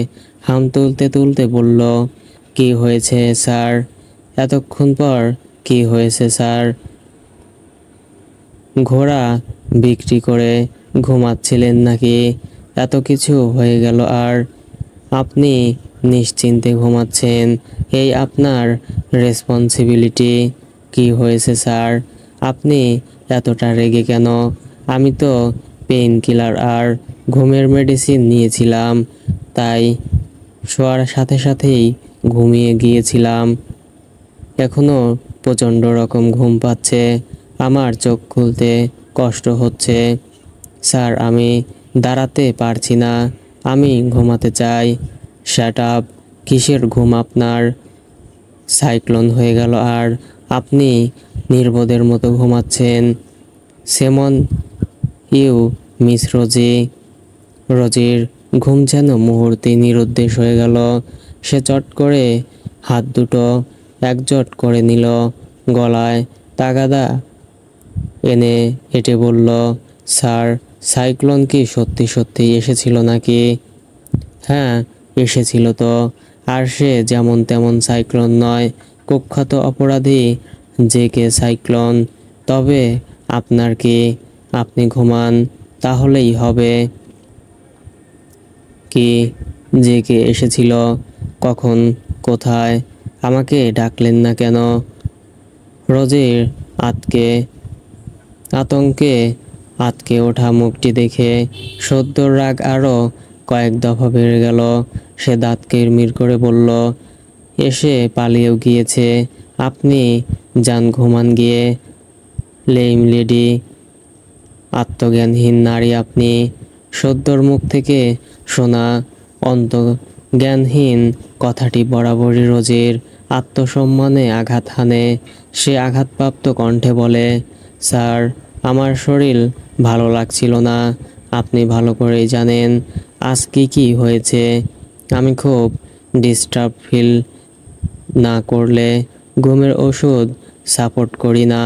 হাম তুলতে তুলতে বলল, কি হয়েছে স্যার? এতক্ষণ পর কি হয়েছে স্যার? ঘোড়া বিক্রি করে ঘুমাচ্ছিলেন নাকি? এত কিছু হয়ে গেল আর আপনি নিশ্চিন্তে ঘুমাচ্ছেন, এই আপনার রেসপন্সিবিলিটি। কি হয়েছে স্যার? আপনি এতটা রেগে কেন? আমি তো পেইন কিলার আর ঘুমের মেডিসিন নিয়েছিলাম, তাই শোয়ার সাথে সাথেই ঘুমিয়ে গিয়েছিলাম। এখনো প্রচণ্ড রকম ঘুম পাচ্ছে, আমার চোখ খুলতে কষ্ট হচ্ছে। স্যার আমি দাঁড়াতে পারছি না, আমি ঘুমাতে চাই। শ্যাট আপ, কিসের ঘুম আপনার? সাইক্লোন হয়ে গেল আর আপনি নির্বোধের মতো ঘুমাচ্ছেন। সেমন ইউ মিস রোজি। রোজির ঘুম যেন মুহূর্তে নিরুদ্দেশ হয়ে গেল। সে চট করে হাত দুটো একজোট করে নিল, গলায় তাগাদা এনে হেঁটে বলল, স্যার সাইক্লোন কি সত্যি সত্যি এসেছিল নাকি? হ্যাঁ এসেছিল তো, আর সে যেমন তেমন সাইক্লোন নয়, কুখ্যাত অপরাধী যে কে সাইক্লোন। তবে আপনার কি? আপনি ঘুমান, তাহলেই হবে। কি? যে কে এসেছিল? কখন? কোথায়? আমাকে ডাকলেন না কেন? রোজির আতঙ্কে আতকে ওঠা মুখটি দেখে সদ্যর রাগ আরও কয়েক দফা বেড়ে গেল। সে দাঁত কিরমির করে বলল, এসে পালিয়েও গিয়েছে। আপনি যান ঘুমান গিয়ে। লেম লেডি, আত্মজ্ঞানহীন নারী আপনি। সদ্যর মুখ থেকে শোনা অন্তজ্ঞানহীন কথাটি বরাবরই রোজির আত্মসম্মানে আঘাত হানে। সে আঘাতপ্রাপ্ত কণ্ঠে বলে, স্যার আমার শরীর ভালো লাগছিল না। আপনি ভালো করেই জানেন আজ কি হয়েছে। আমি খুব ডিস্টার্ব ফিল না করলে ঘুমের ওষুধ সাপোর্ট করি না।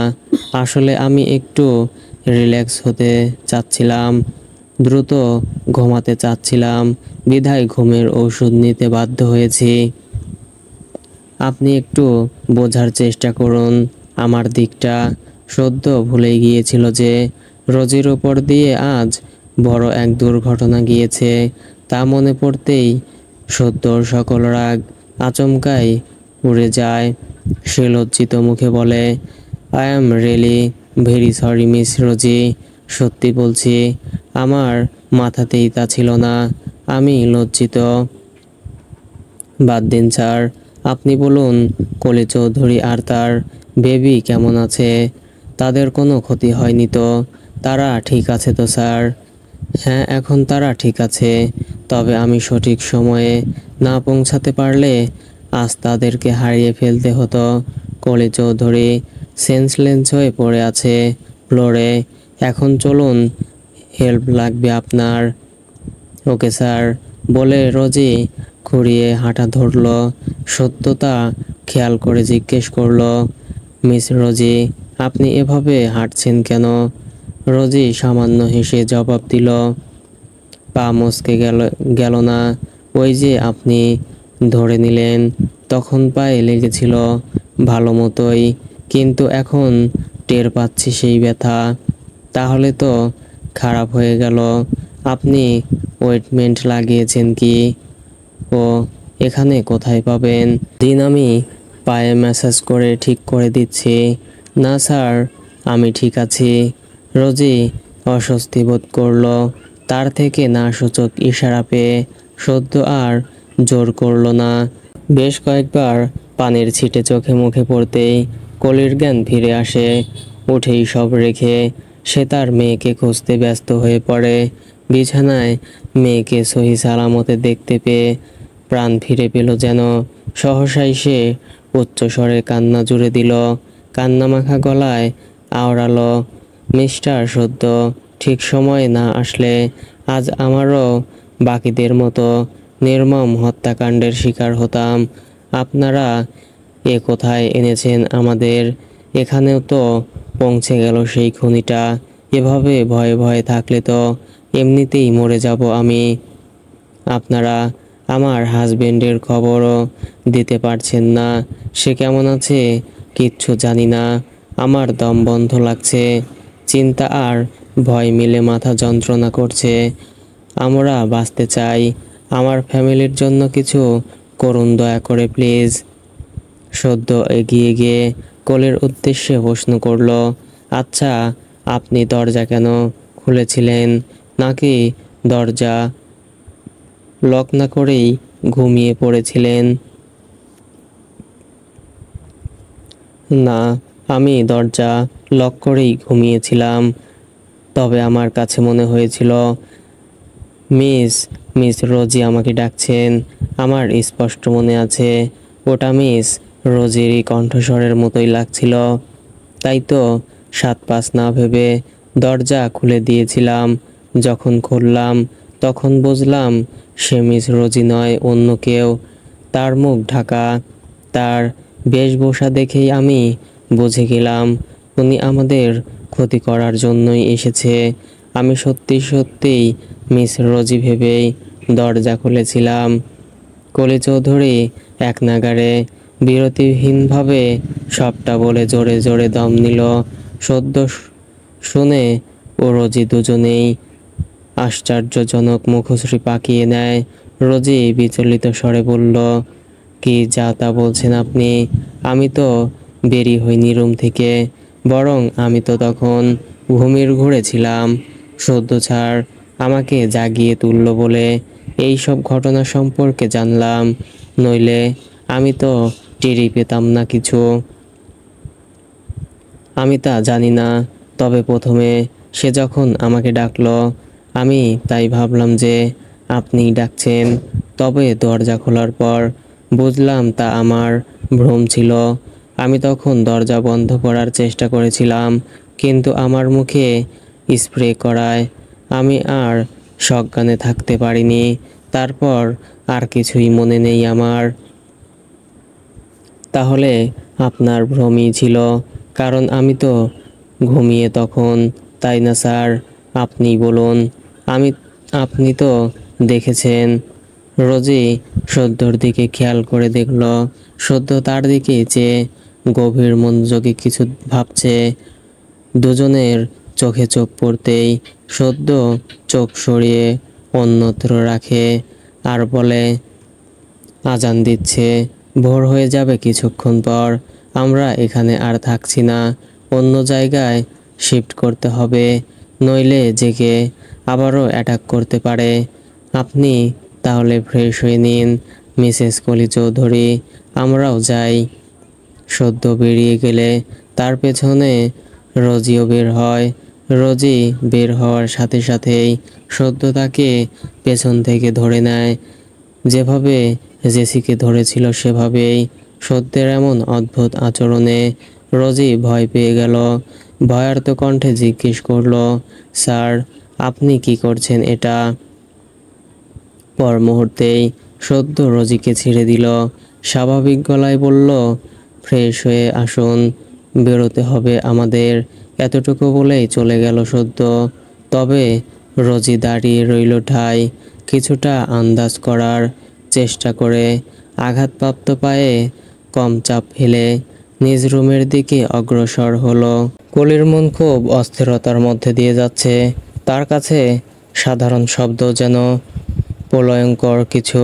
আসলে আমি একটু রিল্যাক্স হতে চাচ্ছিলাম, দ্রুত ঘুমাতে চাচ্ছিলাম, বিধায় ঘুমের ওষুধ নিতে বাধ্য হয়েছি। আপনি একটু বোঝার চেষ্টা করুন আমার দিকটা। সদ্য ভুলে গিয়েছিল যে রোজির ওপর দিয়ে আজ বড় এক দুর্ঘটনা গিয়েছে। তা মনে পড়তেই সদ্যর সকল রাগ আচমকাই উড়ে যায়। সে লজ্জিত মুখে বলে, I am really very sorry Miss Rosie. সত্যি বলছি, আমার মাথাতেই তা ছিল না। আমি লজ্জিত। বাদ দিন স্যার, আপনি বলুন কলি চৌধুরী আর তার বেবি কেমন আছে? তাদের কোনো ক্ষতি হয়নি তো? তারা ঠিক আছে তো স্যার? হ্যাঁ এখন তারা ঠিক আছে, তবে আমি সঠিক সময়ে না পৌঁছাতে পারলে আজ তাদেরকে হারিয়ে ফেলতে হতো। কলি চৌধুরী সেন্সলেস হয়ে পড়ে আছে ফ্লোরে। এখন চলুন, হেল্প লাগবে আপনার। ওকে স্যার, বলে রোজি খুঁড়িয়ে হাঁটা ধরল। সত্যতা খেয়াল করে জিজ্ঞেস করলো, মিস রোজি আপনি এভাবে হাঁটছেন কেন? রোজি সামান্য হেসে জবাব দিল, পা মচকে গেল না? ওই যে আপনি ধরে নিলেন, তখন পায়ে লেগেছিল ভালো মতোই, কিন্তু এখন টের পাচ্ছি সেই ব্যথা। তাহলে তো খারাপ হয়ে গেল। আপনি ওয়েটমেন্ট লাগিয়েছেন কি? ও এখানে কোথায় পাবেন? দিন আমি পায়ে ম্যাসাজ করে ঠিক করে দিচ্ছি। না স্যার, আমি ঠিক আছি। রোজি অস্বস্তি বোধ করলো। তার থেকে না সূচক ইশারা পেয়ে সদ্য আর জোর করলো না। বেশ কয়েকবার পানির ছিটে চোখে মুখে পড়তেই কলির জ্ঞান ফিরে আসে। উঠেই সব রেখে সে তার মেয়েকে খুঁজতে ব্যস্ত হয়ে পড়ে। বিছানায় মেয়েকে সহি সালামতে দেখতে পেয়ে প্রাণ ফিরে পেল যেন। সহসাই সে উচ্চস্বরে কান্না জুড়ে দিল। কান্নামাখা গলায় আওড়ালো, মিস্টার সদ্য, ঠিক সময়ে না আসলে আজ আমারও বাকিদের মতো নির্মম হত্যাকাণ্ডের শিকার হতাম। আপনারা এ কোথায় এনেছেন আমাদের? এখানেও তো পৌঁছে গেল সেই খুনিটা। এভাবে ভয়ে ভয়ে থাকলে তো এমনিতেই মরে যাব আমি। আপনারা আমার হাজবেন্ডের খবরও দিতে পারছেন না। সে কেমন আছে কিচ্ছু জানি না। আমার দম বন্ধ লাগছে। চিন্তা আর ভয় মিলে মাথা যন্ত্রণা করছে। আমরা বাঁচতে চাই। আমার ফ্যামিলির জন্য কিছু করুন দয়া করে প্লিজ। সদ্য এগিয়ে গিয়ে কোলের উদ্দেশ্যে প্রশ্ন করল, আচ্ছা আপনি দরজা কেন খুলেছিলেন? নাকি দরজা লক না করেই ঘুমিয়ে পড়েছিলেন? না, আমি দরজা লক করেই ঘুমিয়েছিলাম। তবে আমার কাছে মনে হয়েছিল মিস মিস রোজি আমাকে ডাকছেন। আমার স্পষ্ট মনে আছে ওটা মিস রোজিরই কণ্ঠস্বরের মতোই লাগছিল। তাই তো 7-5 না ভেবে দরজা খুলে দিয়েছিলাম। যখন খুললাম তখন বুঝলাম সে মিস রোজি নয়, অন্য কেউ। তার মুখ ঢাকা, তার বেশভূষা দেখেই আমি বুঝে গেলাম উনি আমাদের ক্ষতি করার জন্যই এসেছে। আমি সত্যি সত্যিই মিস রোজি ভেবেই দরজা খুলেছিলাম। কলি চৌধুরী এক নাগাড়ে বিরতিহীনভাবে সবটা বলে জোরে জোরে দম নিল। সদ্য শুনে ও রোজি দুজনেই আশ্চর্যজনক মুখশ্রী পাকিয়ে নেয়। রোজি বিচলিত স্বরে বলল, কি যা তা বলছেন আপনি? আমি তো বেরি হইনি রুম থেকে, বরং আমি তো তখন ঘুমির ঘোরে ছিলাম। সদ্য ছাড় আমাকে জাগিয়ে তুলল বলে এই সব ঘটনা সম্পর্কে জানলাম, নইলে আমি তো টেরই পেতাম না কিছু। আমি তা জানি না। তবে প্রথমে সে যখন আমাকে ডাকলো আমি তাই ভাবলাম যে আপনিই ডাকছেন। তবে দরজা খোলার পর বুঝলাম তা আমার ভ্রম ছিল। আমি তখন দরজা বন্ধ করার চেষ্টা করেছিলাম, কিন্তু আমার মুখে স্প্রে করায় আমি আর সজ্ঞানে থাকতে পারিনি। তারপর আর কিছুই মনে নেই আমার। তাহলে আপনার ভ্রমই ছিল, কারণ আমি তো ঘুমিয়ে তখন, তাই না স্যার? আপনিই বলুন। আমি আপনি তো দেখেছেন। রোজি সদ্যর দিকে খেয়াল করে দেখল সদ্য তার দিকে চেয়ে গভীর মনোযোগে কিছু ভাবছে। দুজনের চোখে চোখ পড়তেই সদ্য চোখ সরিয়ে অন্যত্র রাখে আর বলে, আজান দিচ্ছে, ভোর হয়ে যাবে কিছুক্ষণ পর। আমরা এখানে আর থাকছি না, অন্য জায়গায় শিফট করতে হবে, নইলে জেগে আবারও অ্যাটাক করতে পারে। আপনি তাহলে ফ্রেশ হয়ে নিন মিসেস কলি চৌধুরী, আমরাও যাই। সদ্য বেরিয়ে গেলে তার পেছনে রোজিও বের হয়। রোজি বের হওয়ার সাথে সাথেই সদ্য তাকে পেছন থেকে ধরে নেয়, যেভাবে জেসিকে ধরেছিল সেভাবেই। সত্যের এমন অদ্ভুত আচরণে রোজি ভয় পেয়ে গেল। ভয়ার্ত কণ্ঠে জিজ্ঞেস করলো, স্যার আপনি কি করছেন এটা? পর মুহূর্তেই সদ্য রোজিকে ছেড়ে দিল, স্বাভাবিক গলায় বলল, ফ্রেশ হয়ে আসুন, বেরোতে হবে আমাদের। এতটুকু বলেই চলে গেল সদ্য। তবে রোজি দাঁড়িয়ে রইল ঠায়, কিছুটা আন্দাজ করার চেষ্টা করে। আঘাতপ্রাপ্ত পায়ে কম চাপ ফেলে নিজ রুমের দিকে অগ্রসর হলো। কলির মন খুব অস্থিরতার মধ্যে দিয়ে যাচ্ছে। তার কাছে সাধারণ শব্দ যেন প্রলয়ঙ্কর কিছু।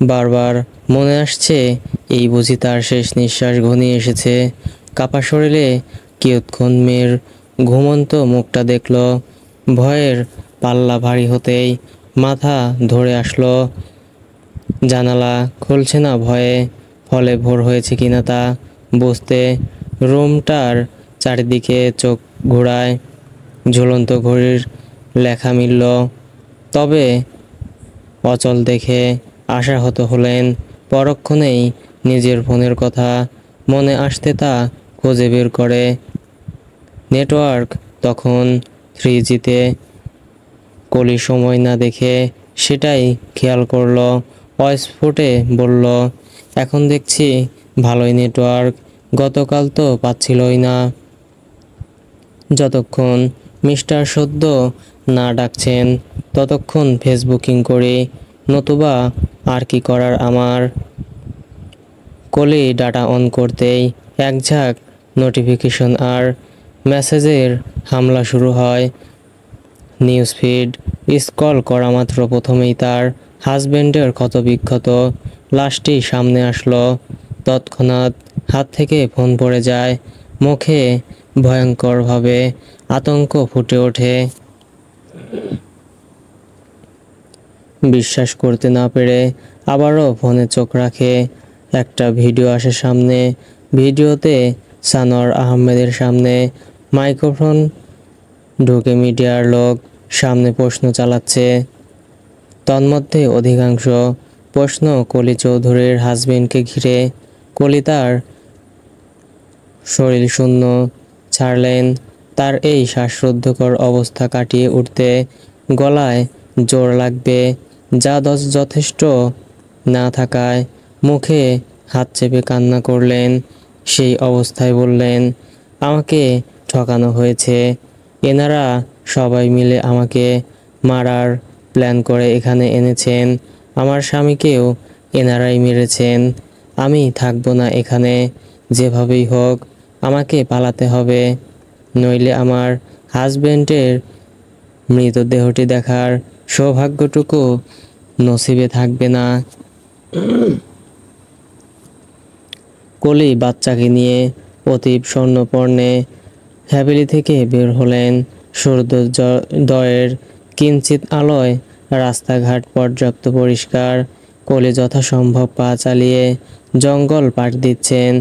বারবার মনে আসছে এই বুঝি তার শেষ নিঃশ্বাস ঘনিয়ে এসেছে। কাপা শরীরে কিয়ৎক্ষণ মেয়ের ঘুমন্ত মুখটা দেখল। ভয়ের পাল্লা ভারী হতেই মাথা ধরে আসলো। জানালা খুলছে না ভয়ে, ফলে ভোর হয়েছে কিনা তা বুঝতে রুমটার চারিদিকে চোখ ঘোরায়। ঝুলন্ত ঘড়ির লেখা মিলল, তবে অচল দেখে আশাহত হলেন। পরক্ষণেই নিজের ফোনের কথা মনে আসতে তা খুঁজে বের করে। নেটওয়ার্ক তখন 3Gতে। কলি সময় না দেখে সেটাই খেয়াল করলো। অস্ফুটে বলল, এখন দেখছি ভালোই নেটওয়ার্ক, গতকাল তো পাচ্ছিলই না। যতক্ষণ মিস্টার সদ্য না ডাকছেন ততক্ষণ ফেসবুকিং করি, নতুবা আর কি করার আমার। কলি ডাটা অন করতেই এক ঝাঁক নোটিফিকেশন আর মেসেজের হামলা শুরু হয়। নিউজ ফিড স্ক্রল করা মাত্র প্রথমেই তার হাজবেন্ডের ক্ষতবিক্ষত লাশটি সামনে আসলো। তৎক্ষণাৎ হাত থেকে ফোন পড়ে যায়, মুখে ভয়ঙ্করভাবে আতঙ্ক ফুটে ওঠে। বিশ্বাস করতে না পেরে আবারও ফোনে চোখ রাখে। একটা ভিডিও আসে সামনে। ভিডিওতে সানোয়ার আহমেদের সামনে মাইক্রোফোন ঢুকে মিডিয়ার লোক সামনে প্রশ্ন চালাচ্ছে। তন্মধ্যে অধিকাংশ প্রশ্ন কলি চৌধুরীর হাজবেন্ডকে ঘিরে। কলি তার শরীর শূন্য ছাড়লেন। তার এই শ্বাসরুদ্ধকর অবস্থা কাটিয়ে উঠতে গলায় জোর লাগবে, যা যথেষ্ট না থাকায় মুখে হাত চেপে কান্না করলেন। সেই অবস্থায় বললেন, আমাকে ঠকানো হয়েছে। এনারা সবাই মিলে আমাকে মারার প্ল্যান করে এখানে এনেছেন। আমার স্বামীকেও এনারাই মেরেছেন। আমি থাকবো না এখানে। যেভাবেই হোক আমাকে পালাতে হবে, নইলে আমার হাজবেন্ডের মৃতদেহটি দেখার সৌভাগ্যটুকু নসিবে থাকবে না। কলি বাচ্চাকে নিয়ে অতীব স্বর্ণপর্ণে হ্যাভেলি থেকে বের হলেন। সূর্যোদয়ের কিঞ্চিত আলোয় রাস্তাঘাট পর্যাপ্ত পরিষ্কার। কলি যথাসম্ভব পা চালিয়ে জঙ্গল পাড়ি দিচ্ছেন।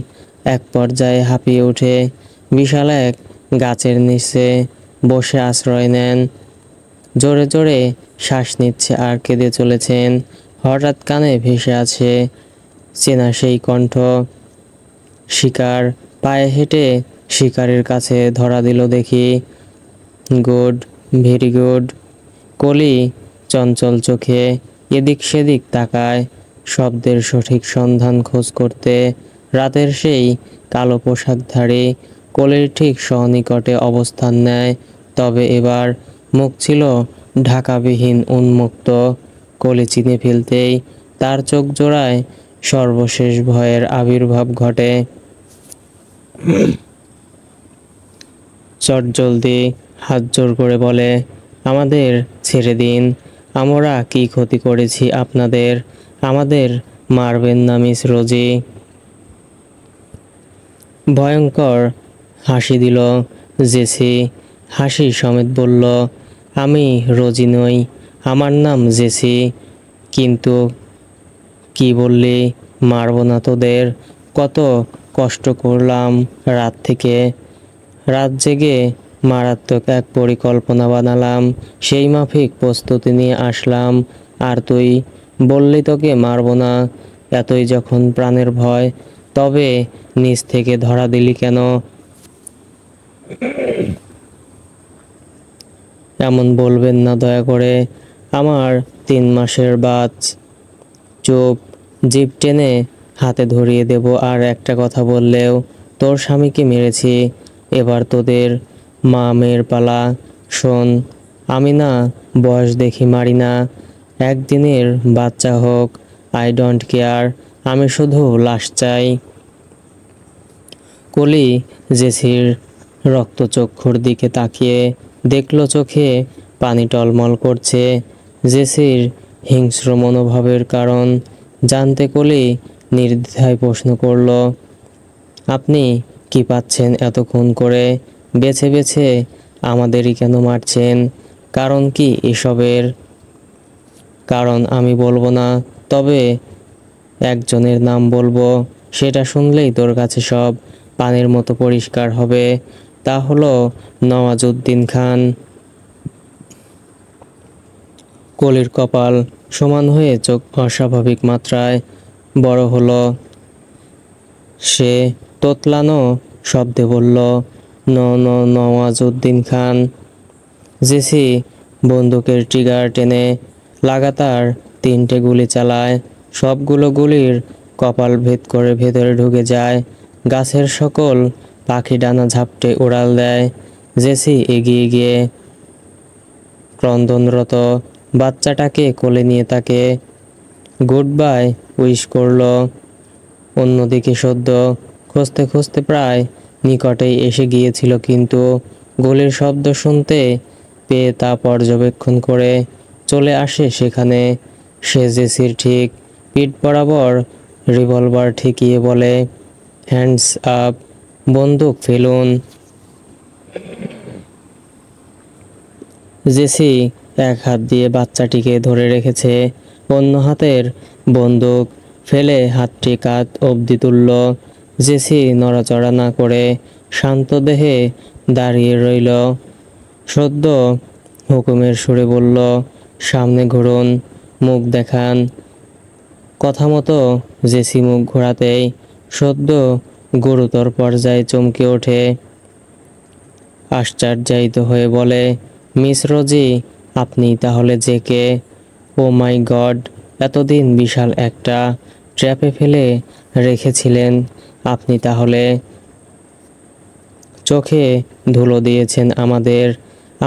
এক পর্যায়ে হাঁপিয়ে উঠে বিশাল এক গাছের নিচে বসে আশ্রয় নেন। জোরে জোরে শ্বাস নিচ্ছে আর কেঁদে চলেছেন। হঠাৎ কানে ভেসে আছে চেনা সেই কণ্ঠ। শিকার পায়ে হেঁটে শিকারের কাছে ধরা দিল দেখি। Good, very good. কলি চঞ্চল চোখে এদিক সেদিক তাকায়, শব্দের সঠিক সন্ধান খোঁজ করতে। রাতের সেই কালো পোশাকধারী কলির ঠিক সনিকটে অবস্থান নেয়, তবে এবার মুখ ছিল ঢাকাবিহীন, উন্মুক্ত। কলি চিনে ফেলতেই তার চোখ জোড়ায় সর্বশেষ ভয়ের আবির্ভাব ঘটে। চটজলদি হাত জোর করে বলে, আমাদের ছেড়ে দিন। আমরা কি ক্ষতি করেছি আপনাদের? আমাদের মারবেন না মিস রোজি। ভয়ঙ্কর হাসি দিল জেসি। হাসি সমেত বলল, আমি রোজি নই, আমার নাম জেসি। কিন্তু কি বললি? মারব না তোদের। কত কষ্ট করলাম রাত জেগে মারাত্মক এক পরিকল্পনা বানালাম, সেই মাফিক প্রস্তুতি নিয়ে আসলাম, আর তুই বললি তোকে মারব না। এতই যখন প্রাণের ভয়, তবে নিচ থেকে ধরা দিলি কেন? এমন বলবেন না দয়া করে, আমার 3 মাসের বাচ। চুপ। জিভ টেনে হাতে ধরিয়ে দেব আর একটা কথা বললেও। তোর স্বামীকে মেরেছি, এবার তোদের মা মেয়ের পালা। শোন, আমি না বয়স দেখি মারি না, একদিনের বাচ্চা হোক, আই ডোন্ট কেয়ার। আমি শুধু লাশ চাই। কলি জেসির রক্তচক্ষুর দিকে তাকিয়ে দেখল চোখে পানি টলমল করছে। জেসির হিংস্র মনোভাবের কারণ জানতে কলি নির্দ্বিধায় প্রশ্ন করল, আপনি কি পাচ্ছেন এত খুন করে? বেছে বেছে আমাদেরই কেন মারছেন? কারণ কি এসবের? কারণ আমি বলবো না, তবে একজনের নাম বলবো। সেটা শুনলেই তোর কাছে সব পানির মতো পরিষ্কার হবে। তা হলো নওয়াজউদ্দিন খান। কলির কপাল সমান হয়ে চোখ অস্বাভাবিক মাত্রায় বড় হলো। সে তোতলানো শব্দে বলল, নওয়াজউদ্দিন খান। জেসি বন্দুকের ট্রিগার টেনে লাগাতার 3টে গুলি চালায়। সবগুলো গুলির কপাল ভেদ করে ভেতরে ঢুকে যায়। গাছের সকল পাখি ডানা ঝাপটে উড়াল দেয়। জেসি এগিয়ে গিয়ে ক্রন্দনরত বাচ্চাটাকে কোলে নিয়ে তাকে গুড বাই উইশ করলো। অন্যদিকে সদ্য খুঁজতে খুঁজতে প্রায় নিকটেই এসে গিয়েছিল, কিন্তু গুলির শব্দ শুনতে পেয়ে তা পর্যবেক্ষণ করে চলে আসে সেখানে। সে জেসির ঠিক পিঠ বরাবর রিভলভার ঠেকিয়ে বলে, হ্যান্ডস আপ, বন্দুক ফেলুন। জেসি এক হাত দিয়ে বাচ্চাটিকে ধরে রেখেছে, অন্য হাতের বন্দুক ফেলে হাতটি কাঁধ অবধি তুলল। জেসি নড়াচড়া না করে শান্ত দেহে দাঁড়িয়ে রইল। সদ্য হুকুমের সুরে বলল, সামনে ঘুরুন, মুখ দেখান। কথা মতো জেসি মুখ ঘোরাতেই সদ্য গুরুতর পর্যায়ে চমকে ওঠে। আশ্চর্যায়িত হয়ে বলে, মিস রোজি, আপনি তাহলে জেকে? ও মাই গড, এতদিন বিশাল একটা ট্র্যাপে ফেলে রেখেছিলেন আপনি তাহলে। চোখে ধুলো দিয়েছেন আমাদের।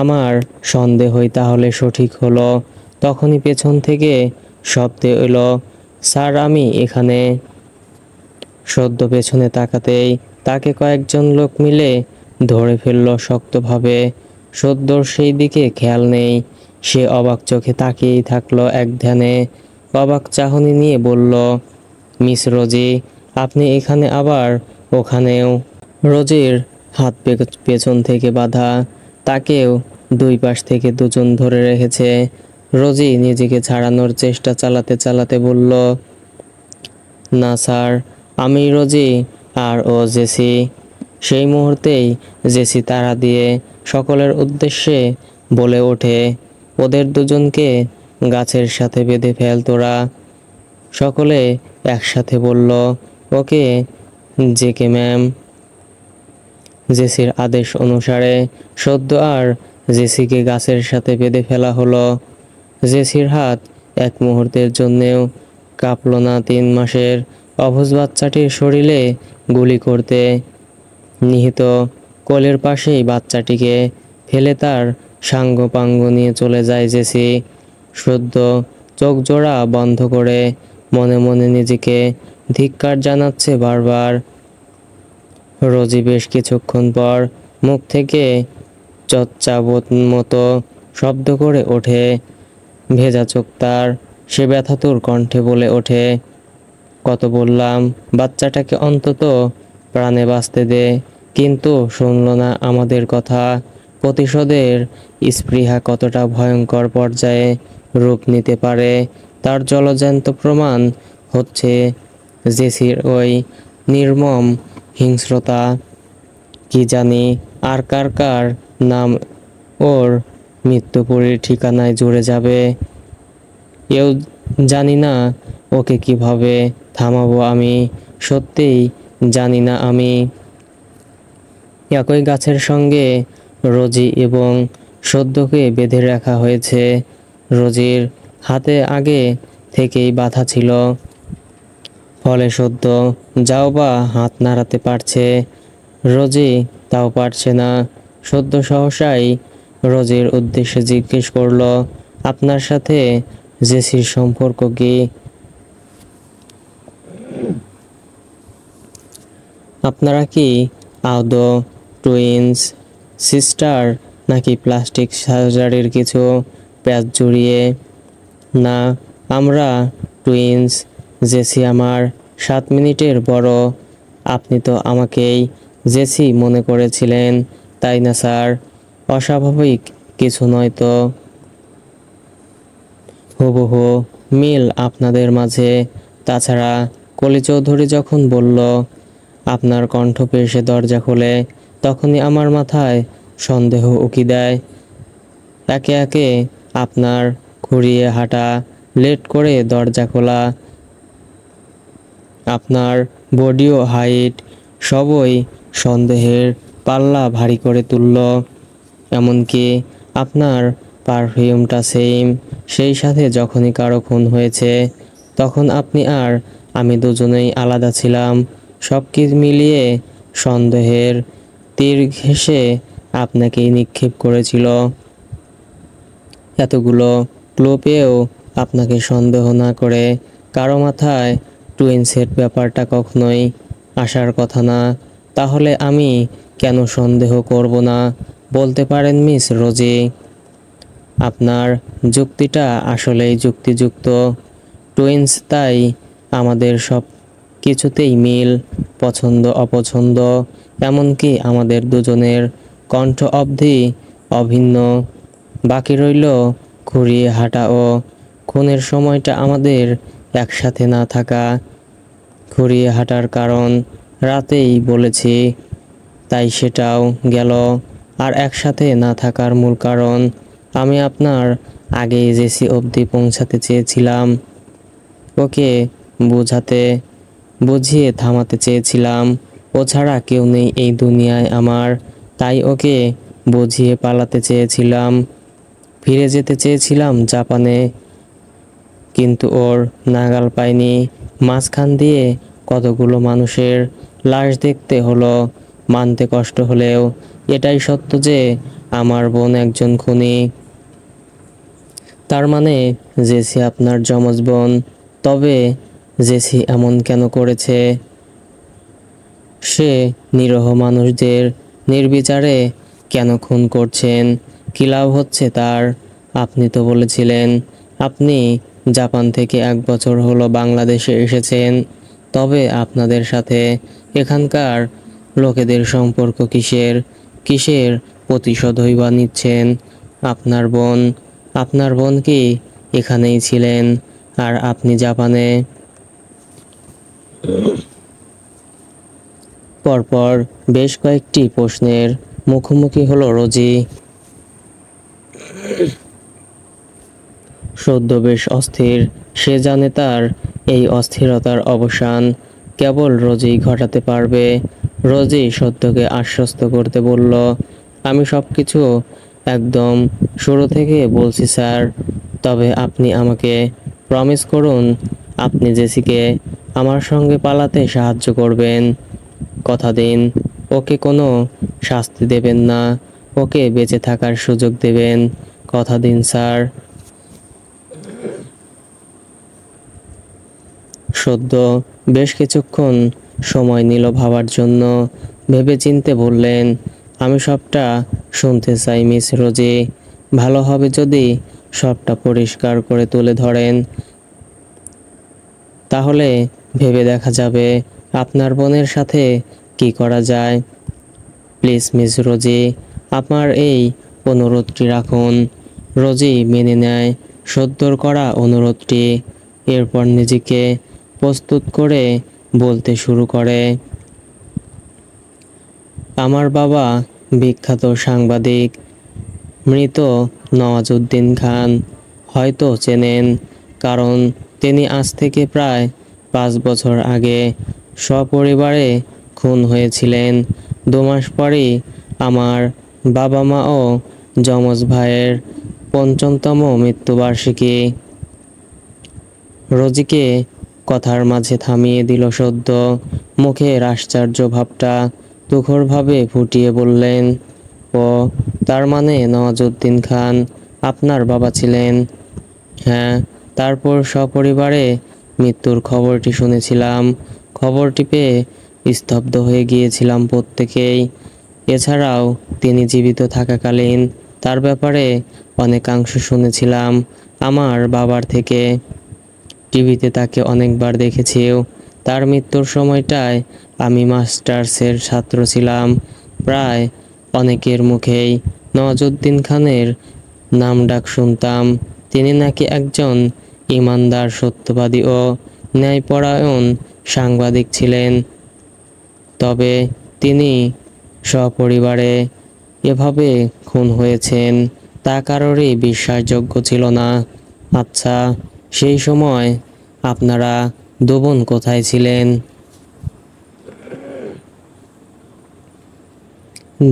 আমার সন্দেহই তাহলে সঠিক হলো। তখনই পেছন থেকে শব্দ এলো, স্যার আমি এখানে। সদ্য পেছনে তাকাতেই তাকে কয়েকজন লোক মিলে ধরে ফেলল শক্তভাবে। সদ্যর সেই দিকে খেয়াল নেই। সে অবাক চোখে তাকিয়েই থাকলো এক ধ্যানে। অবাক চাহনি নিয়ে বলল, মিস রোজি, আপনি এখানে আবার ওখানেও। রোজির হাত পেছন থেকে বাঁধা, তাকেও দুই পাশ থেকে দুজন ধরে রেখেছে। রোজি নিজেকে ছাড়ানোর চেষ্টা চালাতে চালাতে বলল, না স্যার, আমি রোজি আর ও জেসি। সেই মুহূর্তেই জেসি তাড়া দিয়ে সকলের উদ্দেশ্যে বলে ওঠে, ওদের দুজনকে গাছের সাথে বেঁধে ফেল তোরা। সকলে একসাথে বলল, ওকে জেকে ম্যাম। জেসির আদেশ অনুসারে সদ্য আর জেসিকে গাছের সাথে বেঁধে ফেলা হলো। জেসির হাত এক মুহূর্তের জন্যেও কাঁপল না 3 মাসের অবুঝ বাচ্চাটির শরীরে গুলি করতে। নিহিত কোলের পাশেই বাচ্চাটিকে ফেলে তার সাঙ্গপাঙ্গ নিয়ে চলে যায় জেসি। সদ্য চোখ জোড়া বন্ধ করে মনে মনে নিজেকে ধিক্কার জানাচ্ছে বারবার। রোজি বেশ কিছুক্ষণ পর মুখ থেকে চচ্চাবোত মতো শব্দ করে ওঠে। ভেজা চোখ তার। সে ব্যথাতুর কণ্ঠে বলে ওঠে, কত বললাম বাচ্চাটাকে অন্তত প্রাণে বাঁচতে দে, কিন্তু শুনল না আমাদের কথা। প্রতিশোধের স্পৃহা কতটা ভয়ঙ্কর পর্যায়ে রূপ নিতে পারে তার জলজ্যান্ত প্রমাণ হচ্ছে জেসির ওই নির্মম হিংস্রতা। কি জানি আর কার কার নাম ওর মৃত্যুপুরীর ঠিকানায় জুড়ে যাবে। এও জানি না ওকে কিভাবে থামাবো আমি। সত্যিই জানি না আমি। একই গাছের সঙ্গে রোজি এবং সদ্যকে বেঁধে রাখা হয়েছে। রোজির হাতে আগে থেকেই বাধা ছিল, ফলে সদ্য যাও বা হাত নাড়াতে পারছে, রোজি তাও পারছে না। সদ্য সহসাই রোজির উদ্দেশ্যে জিজ্ঞেস করলো, আপনার সাথে জেসির সম্পর্ক কি? আপনারা কি আদৌ টুইন্স সিস্টার, নাকি প্লাস্টিক সার্জারির কিছু প্যাচ জুড়িয়ে? না, আমরা টুইন্স। জেসি আমার 7 মিনিটের বড়। আপনি তো আমাকেই জেসি মনে করেছিলেন, তাই না স্যার? অস্বাভাবিক কিছু নয় তো? হুবহু মিল আপনাদের মাঝে। তাছাড়া কলি চৌধুরী যখন বলল আপনার কণ্ঠ পেয়ে সে দরজা খোলে, তখনই আমার মাথায় সন্দেহ উকি দেয়। একে একে আপনার ঘুরিয়ে হাঁটা, লেট করে দরজা খোলা, আপনার বডিও হাইট সবই সন্দেহের পাল্লা ভারী করে তুলল। এমনকি আপনার পারফিউমটা সেম। সেই সাথে যখনই কারো খুন হয়েছে, তখন আপনি আর আমি দুজনেই আলাদা ছিলাম। সব কিছু মিলিয়ে সন্দেহের তীর ঘেঁষে আপনাকেই নিক্ষেপ করেছিল। এতগুলো ক্লু পেয়েও আপনাকে সন্দেহ না করে কারো মাথায় টুইন্সের ব্যাপারটা কখনোই আসার কথা না। তাহলে আমি কেন সন্দেহ করব না বলতে পারেন মিস রোজি? আপনার যুক্তিটা আসলেই যুক্তিযুক্ত। টুইন্স, তাই আমাদের সব কিছুতেই মিল, পছন্দ অপছন্দ, এমনকি আমাদের দুজনের কণ্ঠ অবধি অভিন্ন। বাকি রইল ঘুরিয়ে হাঁটা ও খুনের সময়টা আমাদের একসাথে না থাকা। ঘুরিয়ে হাঁটার কারণ রাতেই বলেছি, তাই সেটাও গেল। আর একসাথে না থাকার মূল কারণ আমি আপনার আগেই জেসি অবধি পৌঁছাতে চেয়েছিলাম। ওকে বুঝিয়ে থামাতে চেয়েছিলাম। ও ছাড়া কেউ নেই এই দুনিয়ায় আমার, তাই ওকে বুঝিয়ে পালাতে চেয়েছিলাম। ফিরে যেতে চেয়েছিলাম জাপানে, কিন্তু ওর নাগাল পাইনি। মাঝখান দিয়ে কতগুলো মানুষের লাশ দেখতে হলো। মানতে কষ্ট হলেও এটাই সত্য যে আমার বোন একজন খুনি। তার মানে জেসি আপনার যমজ বোন। তবে জেসি এমন কেন করেছে? সে নিরীহ মানুষদের নির্বিচারে কেন খুন করছেন? কী লাভ হচ্ছে তার? আপনি তো বলেছিলেন আপনি জাপান থেকে 1 বছর হলো বাংলাদেশে এসেছেন। তবে আপনাদের সাথে এখানকার লোকেদের সম্পর্ক কিসের প্রতিশোধই বা নিচ্ছেন? আপনার বোন কি এখানেই ছিলেন আর আপনি জাপানে? পরপর বেশ কয়েকটি প্রশ্নের মুখোমুখি হলো রোজি। সদ্য বেশ অস্থির। সে জানে তার এই অস্থিরতার অবসান কেবল রোজি ঘটাতে পারবে। রোজি সত্যকে আশ্বস্ত করতে বলল, আমি সবকিছু একদম শুরু থেকে বলছি স্যার। তবে আপনি আমাকে প্রমিস করুন আপনি জেসিকে আমার সঙ্গে পালাতে সাহায্য করবেন। কথা দিন ওকে কোনো শাস্তি দেবেন না, ওকে বেঁচে থাকার সুযোগ দেবেন। কথা দিন স্যার। সদ্য বেশ কিছুক্ষণ সময় নিল ভাবার জন্য। ভেবেচিন্তে বললেন, আমি সবটা শুনতে চাই মিস রোজি। ভালো হবে যদি সবটা পরিষ্কার করে তুলে ধরেন, তাহলে ভেবে দেখা যাবে আপনার বোনের সাথে কি করা যায়। প্লিজ মিস রোজি, আপনার এই অনুরোধটি রাখুন। রোজি মেনে নেয় সদ্যর করা অনুরোধটি। এরপর নিজেকে প্রস্তুত করে বলতে শুরু করে, আমার বাবা বিখ্যাত সাংবাদিক মৃত নওয়াজউদ্দিন খান হয়তো চেনেন, কারণ তিনি আজ থেকে প্রায় 5 বছর আগে সপরিবারে খুন হয়েছিলেন। 2 মাস পরই আমার বাবা মা ও যমজ ভাইয়ের 55তম মৃত্যুবার্ষিকী। রোজিকে কথার মাঝে থামিয়ে দিল সদ্য। মুখের আশ্চর্য ভাবটা তুখোড়ভাবে ফুটিয়ে বললেন, ও তার মানে নওয়াজউদ্দিন খান আপনার বাবা ছিলেন? হ্যাঁ, তারপর সপরিবারে মৃত্যুর খবরটি শুনেছিলাম। খবরটি পেয়ে স্তব্ধ হয়ে গিয়েছিলাম প্রত্যেকেই। এছাড়াও তিনি জীবিত থাকাকালীন তার ব্যাপারে অনেকাংশ শুনেছিলাম আমার বাবার থেকে। টিভিতে তাকে অনেকবার দেখেছিও। তার মৃত্যুর সময়টায় আমি মাস্টার্সের ছাত্র ছিলাম। প্রায় অনেকের মুখেই নওয়াজউদ্দিন খানের নামডাক শুনতাম। তিনি নাকি একজন ইমানদার, সত্যবাদী ও ন্যায়পরায়ণ সাংবাদিক ছিলেন। তবে তিনি সপরিবারে এভাবে খুন হয়েছেন তা কারোরই বিশ্বাসযোগ্য ছিল না। আচ্ছা, সেই সময় আপনারা দুবোন কোথায় ছিলেন?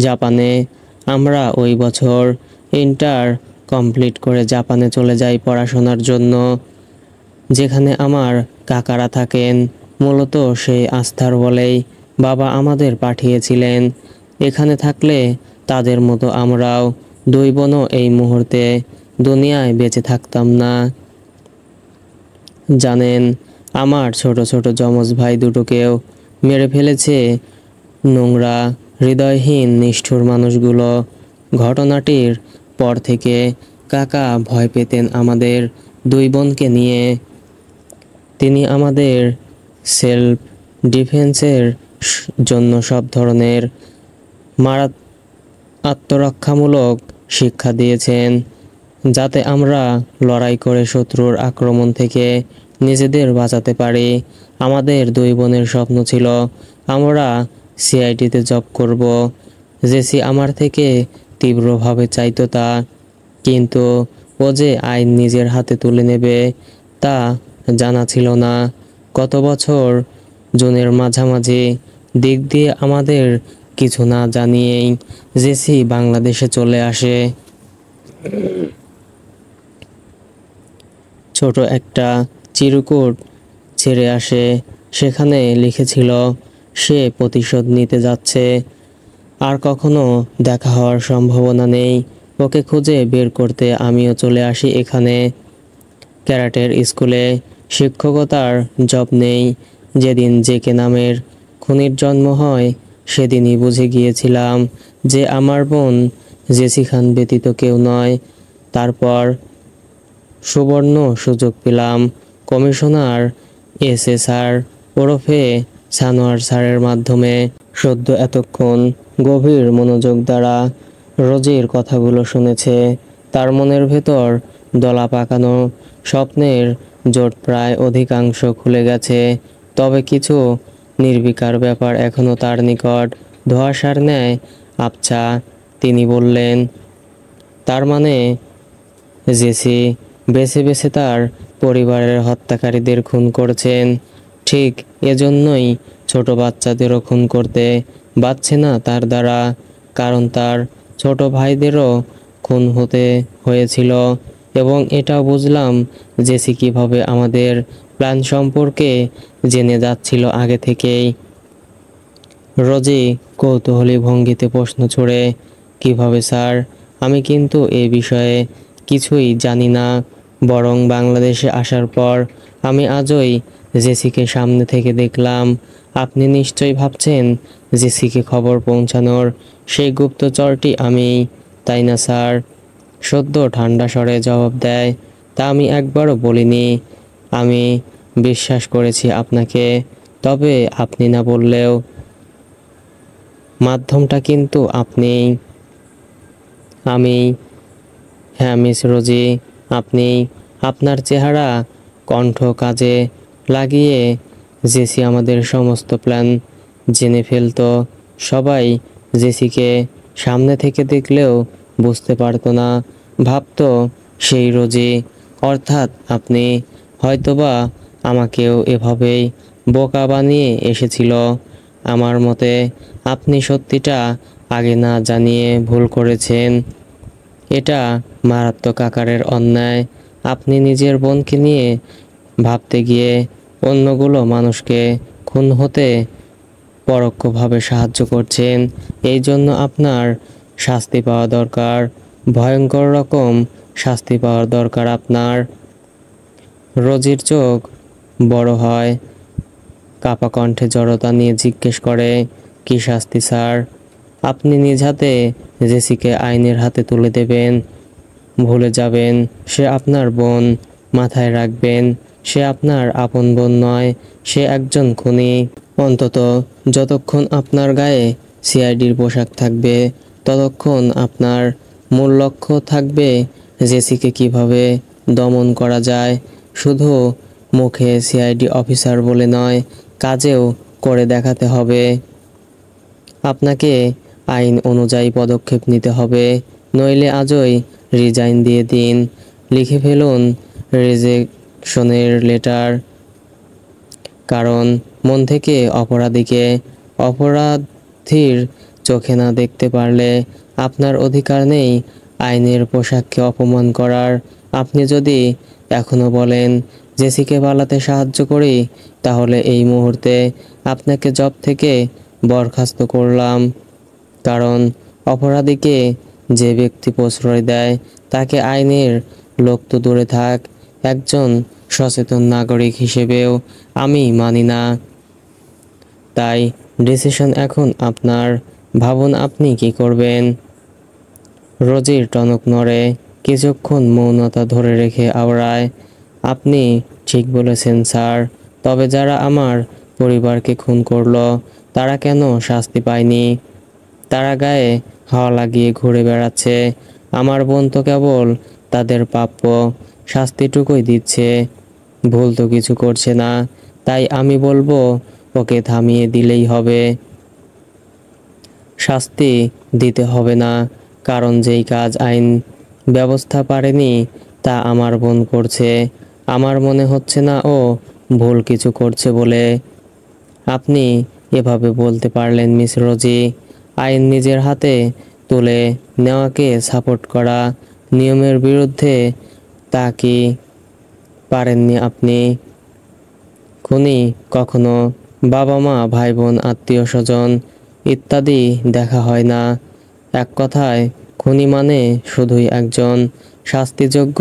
জাপানে। আমরা ওই বছর ইন্টার কমপ্লিট করে জাপানে চলে যাই পড়াশোনার জন্য, যেখানে আমার কাকারা থাকেন। মূলত সেই আস্থার বলেই বাবা আমাদের পাঠিয়েছিলেন। এখানে থাকলে তাদের মতো আমরাও 2 বোনও এই মুহূর্তে দুনিয়ায় বেঁচে থাকতাম না। জানেন, আমার ছোট ছোট যমজ ভাই দুটোকেও মেরে ফেলেছে নোংরা হৃদয়হীন নিষ্ঠুর মানুষগুলো। ঘটনাটির পর থেকে কাকা ভয় পেতেন আমাদের 2 বোনকে নিয়ে। তিনি আমাদের সেলফ ডিফেন্সের জন্য সব ধরনের আত্মরক্ষামূলক শিক্ষা দিয়েছেন, যাতে আমরা লড়াই করে শত্রুর আক্রমণ থেকে নিজেদের বাঁচাতে পারি। আমাদের 2 বোনের স্বপ্ন ছিল আমরা সিআইডিতে জব করব, জেসি আমার থেকে তীব্রভাবে চাইতো তা, কিন্তু ও যে আইন নিজের হাতে তুলে নেবে তা জানা ছিল না। গত বছর জুনের মাঝামাঝি দিক দিয়ে আমাদের কিছু না জানিয়েই জেসি বাংলাদেশে চলে আসে। ছোট একটা চিরকুট ছেড়ে আসে, সেখানে লিখেছিল সে প্রতিশোধ নিতে যাচ্ছে, আর কখনো দেখা হওয়ার সম্ভাবনা নেই। ওকে খুঁজে বের করতে আমিও চলে আসি এখানে। ক্যারাটের স্কুলে শিক্ষকতার জব নেই। যেদিন জেকে নামের খুনির জন্ম হয় সেদিনই বুঝে গিয়েছিলাম যে আমার বোন জেসি খান ব্যতীত কেউ নয়। তারপর সুবর্ণ সুযোগ পেলাম কমিশনার SSR ওরফে সানোয়ার স্যারের মাধ্যমে। সদ্য এতক্ষণ গভীর মনোযোগ দ্বারা রোজির কথাগুলো শুনেছে। তার মনের ভেতর দলা পাকানো স্বপ্নের জোট প্রায় অধিকাংশ খুলে গেছে, তবে কিছু নির্বিকার ব্যাপার এখনো তার নিকট ধোঁয়াশার ন্যায় আবছা। তিনি বললেন, তার মানে জেসি বেছে বেছে তার পরিবারের হত্যাকারীদের খুন করছেন। ঠিক এজন্যই ছোট বাচ্চাদেরও খুন করতে পারছে না তার দ্বারা, কারণ তার ছোট ভাইদেরও খুন হতে হয়েছিল। এবং এটাও বুঝলাম জেসি কিভাবে আমাদের প্ল্যান সম্পর্কে জেনে যাচ্ছিল আগে থেকেই। রোজি কৌতূহলী ভঙ্গিতে প্রশ্ন ছুড়ে, কিভাবে স্যার? আমি কিন্তু এ বিষয়ে কিছুই জানি না, বরং বাংলাদেশে আসার পর আমি আজই জেসিকে সামনে থেকে দেখলাম। আপনি নিশ্চয়ই ভাবছেন জেসিকে খবর পৌঁছানোর সেই গুপ্তচরটি আমি, তাই না স্যার? সদ্য ঠান্ডা স্বরে জবাব দেয়, তা আমি একবারও বলিনি। আমি বিশ্বাস করেছি আপনাকে, তবে আপনি না বললেও মাধ্যমটা কিন্তু আপনি। আমি? হ্যাঁ মিস রোজি, আপনি। আপনার চেহারা, কণ্ঠ কাজে লাগিয়ে জেসি আমাদের সমস্ত প্ল্যান জেনে ফেলতো। সবাই জেসিকে সামনে থেকে দেখলেও বুঝতে পারতো না, ভাবতো সেই রোজি, অর্থাৎ আপনি। হয়তোবা আমাকেও এভাবেই বোকা বানিয়ে এসেছিল। আমার মতে আপনি সত্যিটা আগে না জানিয়ে ভুল করেছেন। এটা মারাত্মক আকারের অন্যায়। আপনি নিজের বোনকে নিয়ে ভাবতে গিয়ে অন্যগুলো মানুষকে খুন হতে পরোক্ষভাবে সাহায্য করছেন। এই জন্য আপনার শাস্তি পাওয়া দরকার, ভয়ঙ্কর রকম শাস্তি পাওয়ার দরকার আপনার। রোজির চোখ বড় হয়, কাপা কণ্ঠে জড়তা নিয়ে জিজ্ঞেস করে, কি শাস্তি স্যার? আপনি নিজ হাতে জেসিকে আইনের হাতে তুলে দেবেন। ভুলে যাবেন সে আপনার বোন, মাথায় রাখবেন সে আপনার আপন বোন নয়, সে একজন খুনি। অন্তত যতক্ষণ আপনার গায়ে সিআইডির পোশাক থাকবে ততক্ষণ আপনার মূল লক্ষ্য থাকবে জেসিকে কিভাবে দমন করা যায়। শুধু মুখে সিআইডি অফিসার বলে নয়, কাজেও করে দেখাতে হবে। আপনাকে আইন অনুযায়ী পদক্ষেপ নিতে হবে, নইলে আজই রিজাইন দিয়ে দিন। লিখে ফেলুন রিজেকশনের লেটার। কারণ মন থেকে অপরাধীকে অপরাধীর চোখে না দেখতে পারলে আপনার অধিকার নেই আইনের পোশাককে অপমান করার। আপনি যদি এখনো বলেন জেসিকে পালাতে সাহায্য করি, তাহলে এই মুহূর্তে আপনাকে জব থেকে বরখাস্ত করলাম। কারণ অপরাধীকে যে ব্যক্তি প্রশ্রয় দেয় তাকে আইনের লোক তো দূরে থাক, একজন সচেতন নাগরিক হিসেবেও আমি মানি না। তাই ডিসিশন এখন আপনার, ভাবুন আপনি কি করবেন। রোজির টনক নড়ে, কিছুক্ষণ মৌনতা ধরে রেখে আওড়ায়, আপনি ঠিক বলেছেন স্যার, তবে যারা আমার পরিবারকে খুন করলো তারা কেন শাস্তি পায়নি? তারা গায়ে হাওয়া লাগিয়ে ঘুরে বেড়াচ্ছে। আমার বোন তো কেবল তাদের প্রাপ্য শাস্তিটুকুই দিচ্ছে, ভুল তো কিছু করছে না। তাই আমি বলবো ওকে থামিয়ে দিলেই হবে। শাস্তি দিতে হবে না, কারণ যেই কাজ আইন ব্যবস্থা পারেনি তা আমার বোন করছে। আমার মনে হচ্ছে না ও ভুল কিছু করছে বলে। আপনি এভাবে বলতে পারলেন মিস রোজি? আইন নিজের হাতে তুলে নেওয়াকে সাপোর্ট করা নিয়মের বিরুদ্ধে, তা কি পারেননি আপনি? খুনি কখনো বাবা মা, ভাই বোন, আত্মীয় স্বজন ইত্যাদি দেখা হয় না। এক কথায় খুনি মানে শুধুই একজন শাস্তিযোগ্য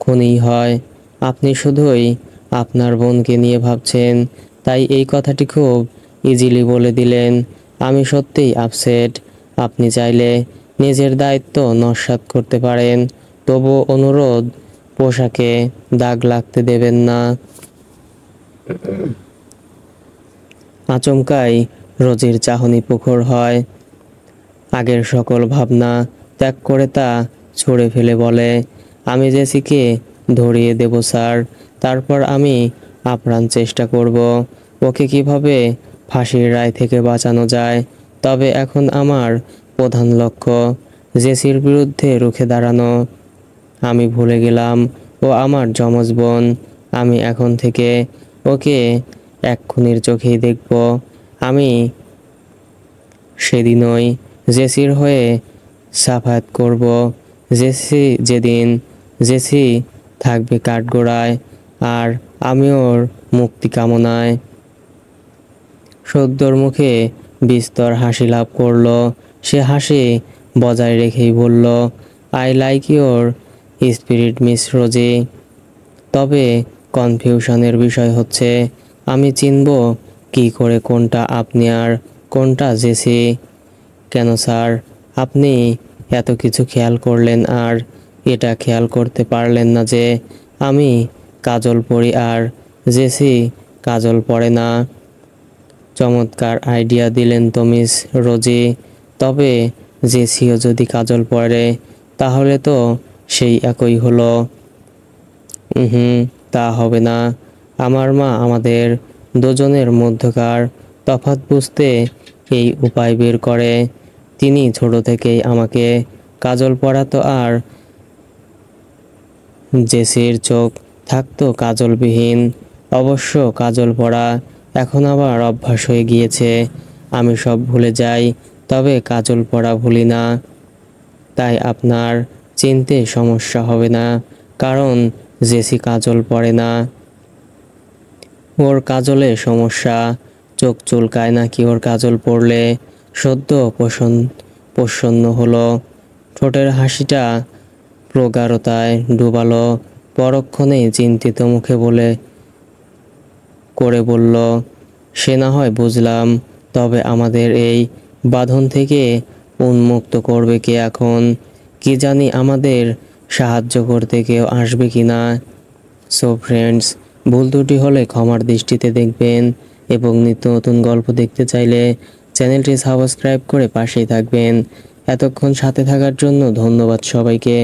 খুনিই হয়। আপনি শুধুই আপনার বোনকে নিয়ে ভাবছেন, তাই এই কথাটি খুব ইজিলি বলে দিলেন। আমি সত্যিই আপসেট। আপনি চাইলে নিজের দায়িত্ব নস্যাৎ করতে পারেন, তবু অনুরোধ, পোশাকে দাগ লাগতে দেবেন না। আচমকাই রোজির চাহনি প্রখর হয়। আগের সকল ভাবনা ত্যাগ করে তা ছুঁড়ে ফেলে বলে, আমি জেসিকে ধরিয়ে দেব স্যার। তারপর আমি আপ্রাণ চেষ্টা করব ওকে কিভাবে ফাঁসির রায় থেকে বাঁচানো যায়। তবে এখন আমার প্রধান লক্ষ্য জেসির বিরুদ্ধে রুখে দাঁড়ানো। আমি ভুলে গেলাম ও আমার যমজ বোন। আমি এখন থেকে ওকে এক খুনির চোখেই দেখব। আমি সেদিনই জেসির হয়ে সাফায়াত করব। জেসি থাকবে কাঠগড়ায়, আর আমি ওর মুক্তি কামনায়। সদ্যর মুখে বিস্তর হাসি লাভ করলো। সে হাসি বজায় রেখেই বলল, I like your spirit Miss Rosie. তবে কনফিউশনের বিষয় হচ্ছে, আমি চিনব কি করে কোনটা আপনি আর কোনটা জেসি? কেন স্যার, আপনি এত কিছু খেয়াল করলেন আর এটা খেয়াল করতে পারলেন না যে আমি কাজল পরি আর জেসি কাজল পরে না? চমৎকার আইডিয়া দিলেন তো মিস রোজি। তবে জেসিও যদি কাজল পরে তাহলে তো সেই একই হলো। তা হবে না। আমার মা আমাদের দুজনের মধ্যকার তফাৎ বুঝতে এই উপায় বের করে। তিনি ছোট থেকেই আমাকে কাজল পরাতো, আর জেসির চোখ থাকতো কাজলবিহীন। অবশ্য কাজল পরা এখন আবার অভ্যাস হয়ে গিয়েছে। আমি সব ভুলে যাই, তবে কাজল পরা ভুলি না। তাই আপনার চিনতে সমস্যা হবে না, কারণ জেসি কাজল পরে না। ওর কাজলে সমস্যা, চোখ চুলকায় নাকি ওর কাজল পরলে? সদ্য প্রসন্ন হলো, ঠোঁটের হাসিটা প্রগাঢ়তায় ডুবালো। পরক্ষণেই চিন্তিত মুখে বলল, সে না হয় বুঝলাম, তবে আমাদের এই বাঁধন থেকে উন্মুক্ত করবে কে এখন? কি জানি আমাদের সাহায্য করতে কেউ আসবে কি না। সো ফ্রেন্ডস, ভুল ত্রুটি হলে ক্ষমার দৃষ্টিতে দেখবেন, এবং নিত্য নতুন গল্প দেখতে চাইলে চ্যানেলটি সাবস্ক্রাইব করে পাশেই থাকবেন। এতক্ষণ সাথে থাকার জন্য ধন্যবাদ সবাইকে।